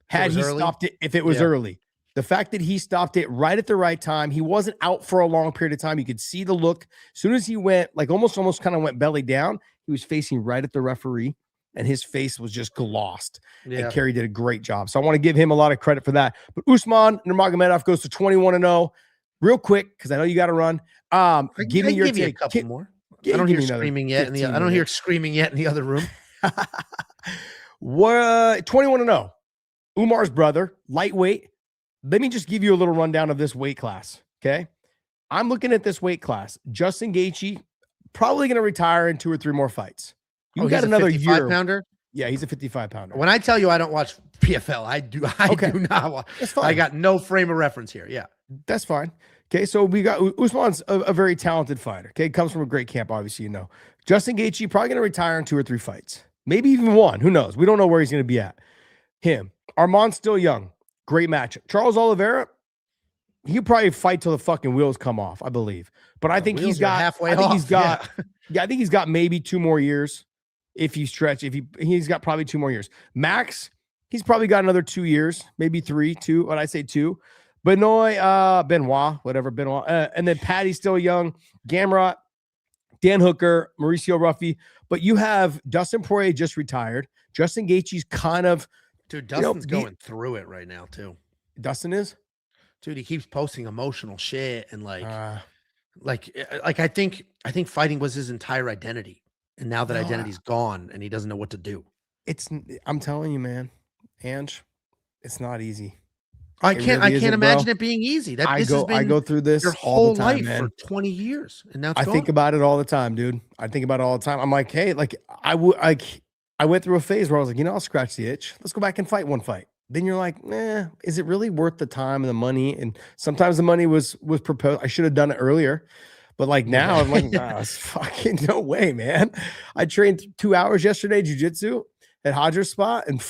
had he stopped it if it was early. The fact that he stopped it right at the right time, he wasn't out for a long period of time. You could see the look. As soon as he went, like almost kind of went belly down, he was facing right at the referee, and his face was just glossed. And Kerry did a great job. So I want to give him a lot of credit for that. But Usman Nurmagomedov goes to 21-0. real quick, because I know you got to run. Give me your give you a couple more. Yeah, I don't hear screaming yet in the. I don't hear screaming yet in the other room. What 21-0? Umar's brother, lightweight. Let me just give you a little rundown of this weight class. Okay, I'm looking at this weight class. Justin Gaethje probably going to retire in 2 or 3 more fights. You got another year. Pounder? Yeah, he's a 55-pounder. When I tell you I don't watch PFL, I do not watch. I got no frame of reference here. Yeah, that's fine. Okay, so we got Usman's a very talented fighter. Okay, comes from a great camp, obviously, you know. Justin Gaethje probably going to retire in 2 or 3 fights, maybe even 1. Who knows? We don't know where he's going to be at. Him, Armand's still young. Great match. Charles Oliveira, he'll probably fight till the fucking wheels come off, I believe. But I think he's got halfway. I think he's got. Yeah, I think he's got maybe 2 more years if you stretch. If he's got probably 2 more years. Max, he's probably got another 2 years, maybe 3. 2. What I say 2. Benoit, and then Patty's still young. Gamrot, Dan Hooker, Mauricio Ruffy. But you have Dustin Poirier just retired. Justin Gaethje's kind of. Dude, Dustin's going through it right now, too. Dustin is? Dude, he keeps posting emotional shit and like I think fighting was his entire identity. And now that identity's gone and he doesn't know what to do. I'm telling you, man, Ange, it's not easy. I can't imagine it being easy. I go through this your whole life for 20 years, and now it's gone. Think about it all the time, dude. I think about it all the time. I'm like, hey, like I went through a phase where I was like, I'll scratch the itch. Let's go back and fight one fight. Then you're like, is it really worth the time and the money? And sometimes the money was proposed. I should have done it earlier. But like now, I'm like, it's fucking no way, man. I trained 2 hours yesterday, jiu-jitsu at Hodger's spot, and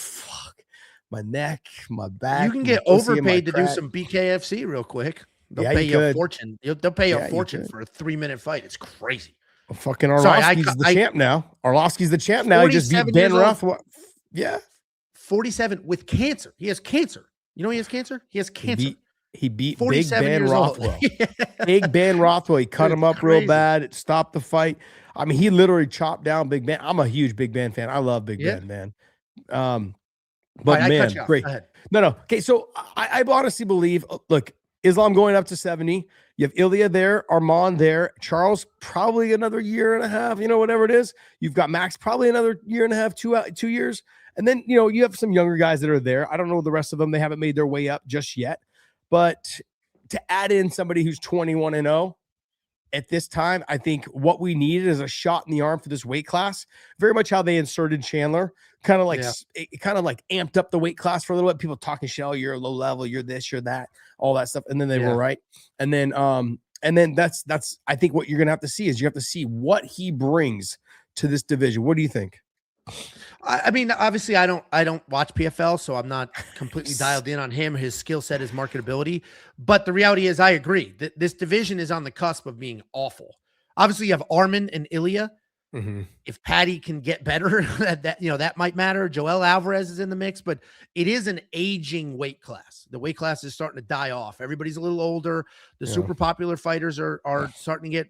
my neck, my back. You can get overpaid to do some BKFC real quick. They'll pay you a fortune. They'll pay you a fortune for a 3-minute fight. It's crazy. Well, fucking Arlovski's the champ now. Arlovski's the champ now. He just beat Ben Rothwell. Yeah. 47 with cancer. He has cancer. You know he has cancer? He has cancer. He beat Big Ben Rothwell. Big Ben Rothwell. He cut him up real bad. It stopped the fight. I mean, he literally chopped down Big Ben. I'm a huge Big Ben fan. I love Big Ben, man. But man, great. No. Okay, so I honestly believe, look, Islam going up to 70. You have Ilya there, Armand there, Charles probably another year and a half, whatever it is. You've got Max probably another year and a half, 2 years. And then, you have some younger guys that are there. I don't know the rest of them. They haven't made their way up just yet. But to add in somebody who's 21-0 at this time, I think what we needed is a shot in the arm for this weight class. Very much how they inserted Chandler, kind of like amped up the weight class for a little bit. People talking shit, oh, you're low level, you're this, you're that, all that stuff. And then they were right. And then that's I think what you're gonna have to see is you have to see what he brings to this division. What do you think? I mean, obviously, I don't watch PFL, so I'm not completely dialed in on him, his skill set, his marketability. But the reality is, I agree that this division is on the cusp of being awful. Obviously, you have Arman and Ilya. Mm-hmm. If Patty can get better, that might matter. Joel Alvarez is in the mix, but it is an aging weight class. The weight class is starting to die off. Everybody's a little older. The super popular fighters are starting to get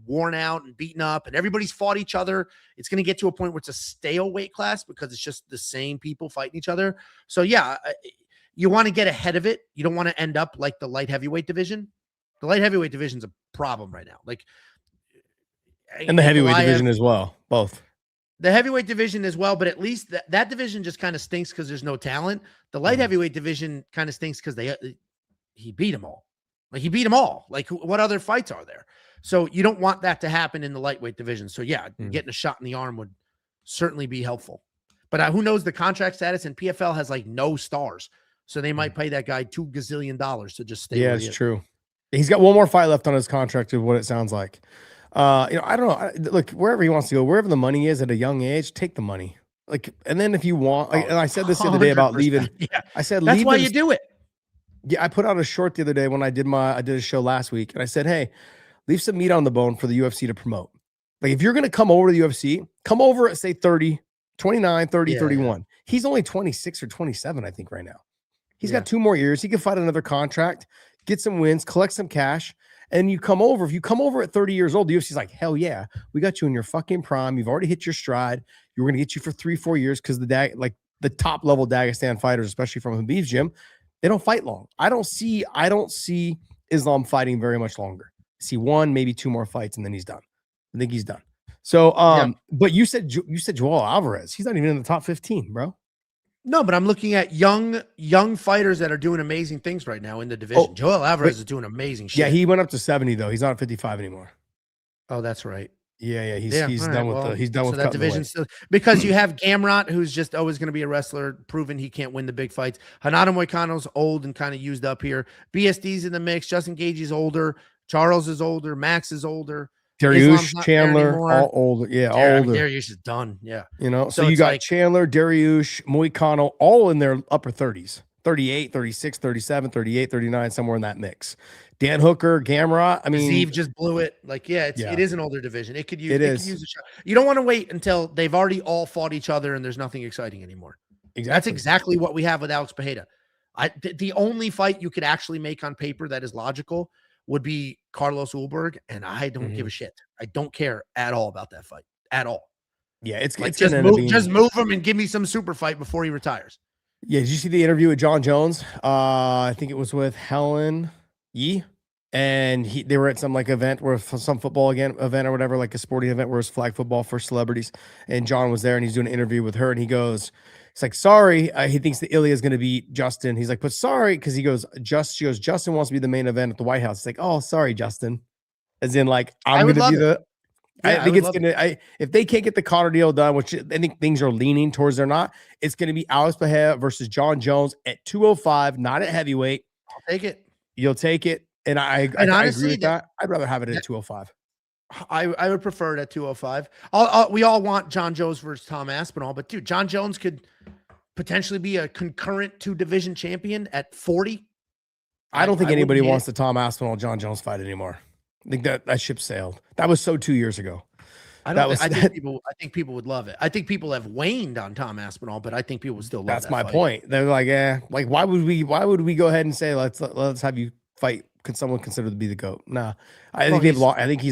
worn out and beaten up, and everybody's fought each other. It's going to get to a point where it's a stale weight class because it's just the same people fighting each other. So you want to get ahead of it. You don't want to end up like the light heavyweight division. The light heavyweight division is a problem right now. And the heavyweight division as well. Both. The heavyweight division as well, but at least that division just kind of stinks because there's no talent. The light heavyweight division kind of stinks because he beat them all. He beat them all. What other fights are there? So you don't want that to happen in the lightweight division. So getting a shot in the arm would certainly be helpful. But who knows the contract status? And PFL has no stars, so they might pay that guy $2 gazillion to just stay. Yeah, it's true. He's got one more fight left on his contract, is what it sounds like. I don't know. Look, wherever he wants to go, wherever the money is at a young age, take the money. And then if you want, and I said this the other day about leaving. Yeah. I said that's why you do it. Yeah, I put out a short the other day when I did a show last week, and I said, hey, leave some meat on the bone for the UFC to promote. If you're going to come over to the UFC, come over at say 30, 29, 30, 31. He's only 26 or 27, I think, right now. He's got 2 more years. He can fight another contract, get some wins, collect some cash. And you come over. If you come over at 30 years old, the UFC's like, hell yeah, we got you in your fucking prime. You've already hit your stride. You're going to get you for 3-4 years because the top level Dagestan fighters, especially from Habib's gym, they don't fight long. I don't see Islam fighting very much longer. I see 1, maybe 2 more fights, and then he's done. I think he's done. So, but you said Joel Alvarez. He's not even in the top 15, bro. No, but I'm looking at young fighters that are doing amazing things right now in the division. Joel Alvarez is doing amazing shit. Yeah, he went up to 70 though. He's not at 55 anymore. Oh, that's right. Yeah, he's done with that division still, because you have Gamrot, who's just always going to be a wrestler, proven he can't win the big fights. Hanada Moicano's old and kind of used up here. BSD's in the mix. Justin Gaethje's older. Charles is older. Max is older. Dariush, Chandler, all older. Yeah, all older. Dariush is done. Yeah. You know, so you got like Chandler, Dariush, Moicano, all in their upper 30s. 38, 36, 37, 38, 39, somewhere in that mix. Dan Hooker, Gamrot. I mean, Zeev just blew it. Like, it is an older division. It could use a shot. You don't want to wait until they've already all fought each other and there's nothing exciting anymore. Exactly. That's exactly what we have with Alex Pereira. The only fight you could actually make on paper that is logical would be Carlos Ulberg, and I don't give a shit. I don't care at all about that fight at all. Yeah, it's just move him and give me some super fight before he retires. Yeah, did you see the interview with John Jones? I think it was with Helen Yee, and they were at some like event where some football event or whatever, like a sporting event where it's flag football for celebrities. And John was there, and he's doing an interview with her, and he goes, "It's like sorry." He thinks that Ilya is going to beat Justin. He's like, "But sorry," because she goes, "Justin wants to be the main event at the White House." It's like, "Oh, sorry, Justin," as in like I'm going to be the. Yeah, I think it's gonna. If they can't get the Conor deal done, which I think things are leaning towards, they're not. It's gonna be Alex Pereira versus John Jones at 205, not at heavyweight. I'll take it. You'll take it, and I honestly agree with that. I'd rather have it at 205. I would prefer it at 205. We all want John Jones versus Tom Aspinall, but dude, John Jones could potentially be a concurrent 2-division champion at 40. I don't think anybody wants the Tom Aspinall John Jones fight anymore. I think that ship sailed. That was so 2 years ago. I think people would love it. I think people have waned on Tom Aspinall, but I think people would still love. That's my point. They're like, like why would we go ahead and say let's have you fight? Could someone consider to be the GOAT? Nah, I think he's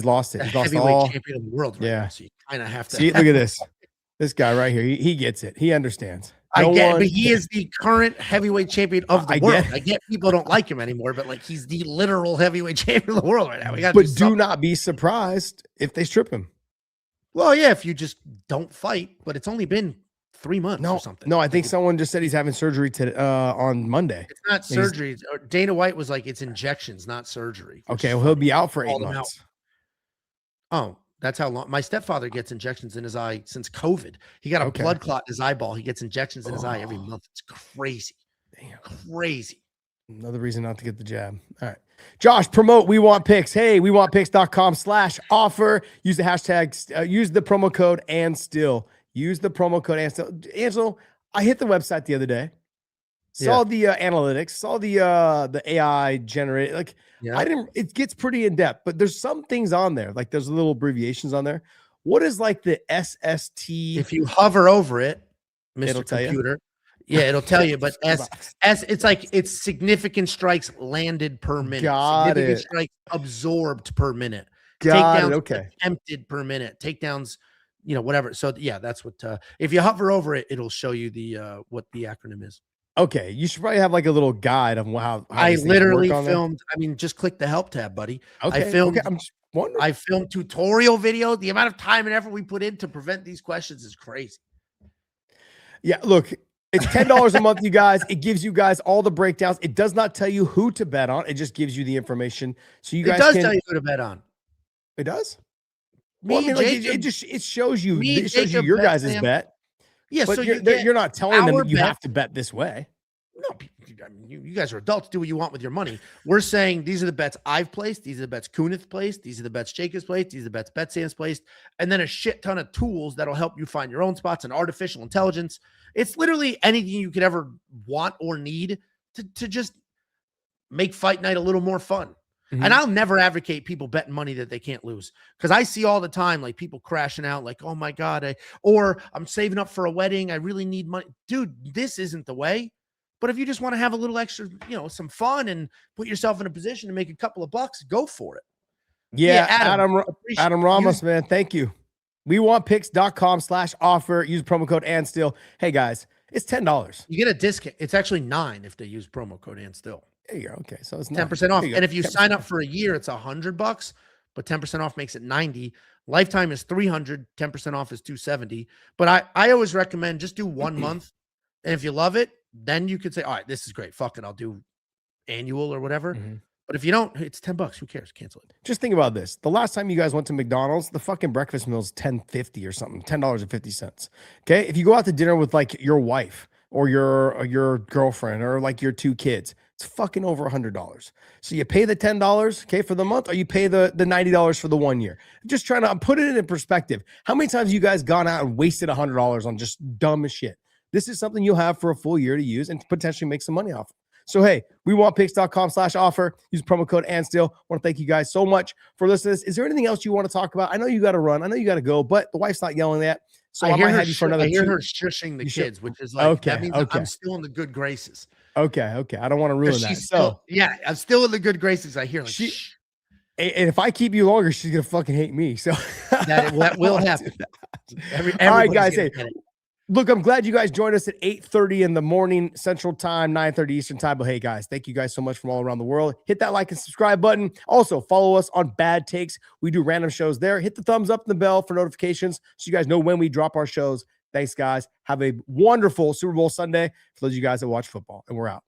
lost it. He's lost all champion of the world. Right now, so you kind of have to see. Look at this guy right here. He gets it. He understands. But he is the current heavyweight champion of the world. I get people don't like him anymore, but like he's the literal heavyweight champion of the world right now. Do not be surprised if they strip him. Well, yeah, if you just don't fight, but it's only been 3 months or something. No, I think someone just said he's having surgery on Monday. It's not surgery. Dana White was like, it's injections, not surgery. Okay, well, he'll be out for 8 months. Oh, that's how long. My stepfather gets injections in his eye since COVID. He got a blood clot in his eyeball. He gets injections in his eye every month. It's crazy. Damn. Crazy. Another reason not to get the jab. All right. Josh, promote We Want Picks. Hey, wewantpicks.com/offer. Use the hashtag, use the promo code and still. Use the promo code and still. Angelo, I hit the website the other day. Saw the analytics, saw the AI generated. Like it gets pretty in depth, but there's some things on there. Like there's little abbreviations on there. What is like the SST? If you hover over it, Mr. Computer, it'll tell you. But it's like it's significant strikes landed per minute. Significant strikes absorbed per minute. Takedowns attempted per minute. Takedowns, whatever. So that's what. If you hover over it, it'll show you the what the acronym is. Okay, you should probably have like a little guide of how I literally filmed. I mean, just click the help tab, buddy. Okay, I'm just wondering. I filmed tutorial video. The amount of time and effort we put in to prevent these questions is crazy. Yeah, look, it's $10 a month, you guys. It gives you guys all the breakdowns. It does not tell you who to bet on. It just gives you the information. So you guys tell you who to bet on. It does. It shows you. It shows you your guys' bet. Yeah, but so you're not telling them that you have to bet this way. No, I mean, you guys are adults. Do what you want with your money. We're saying these are the bets I've placed. These are the bets Kunith placed. These are the bets Jacob's placed. These are the bets Betsam's placed. And then a shit ton of tools that'll help you find your own spots and artificial intelligence. It's literally anything you could ever want or need to just make fight night a little more fun. Mm-hmm. And I'll never advocate people betting money that they can't lose, because I see all the time like people crashing out like, oh my God, or I'm saving up for a wedding. I really need money. Dude, this isn't the way. But if you just want to have a little extra, some fun and put yourself in a position to make a couple of bucks, go for it. Yeah, Adam Ramos, man, thank you. WeWantPicks.com/offer. Use promo code and still. Hey guys, It's $10. You get a discount. It's actually $9 if they use promo code and still. There you go. Okay, so it's 10% off. And if you sign up off. for a year, it's $100, but 10% off makes it 90. Lifetime is 300. 10% off is 270. But I always recommend just do 1 month, and if you love it, then you could say, all right, this is great. Fuck it, I'll do annual or whatever. But if you don't, it's $10. Who cares? Cancel it. Just think about this. The last time you guys went to McDonald's, the fucking breakfast meal is $10.50 or something, $10.50. Okay, if you go out to dinner with like your wife or your girlfriend or like your 2 kids, it's fucking over $100. So you pay the $10, okay, for the month, or you pay the $90 for the 1 year. I'm just trying to put it in perspective. How many times have you guys gone out and wasted $100 on just dumb as shit? This is something you'll have for a full year to use and potentially make some money off of. So, hey, wewantpicks.com/offer. Use promo code ANDSTILL. I want to thank you guys so much for listening. Is there anything else you want to talk about? I know you got to run. I know you got to go, but the wife's not yelling at. So I might have you for another. I hear her shushing the kids, which is like, that means I'm still in the good graces. Okay. I don't want to ruin that. So yeah, I'm still in the good graces. I hear like and if I keep you longer, she's gonna fucking hate me. So that will happen. All right, guys. Hey, look, I'm glad you guys joined us at 8:30 in the morning Central Time, 9:30 Eastern Time. But hey, guys, thank you guys so much from all around the world. Hit that like and subscribe button. Also, follow us on Bad Takes. We do random shows there. Hit the thumbs up and the bell for notifications so you guys know when we drop our shows. Thanks, guys. Have a wonderful Super Bowl Sunday for those of you guys that watch football. And we're out.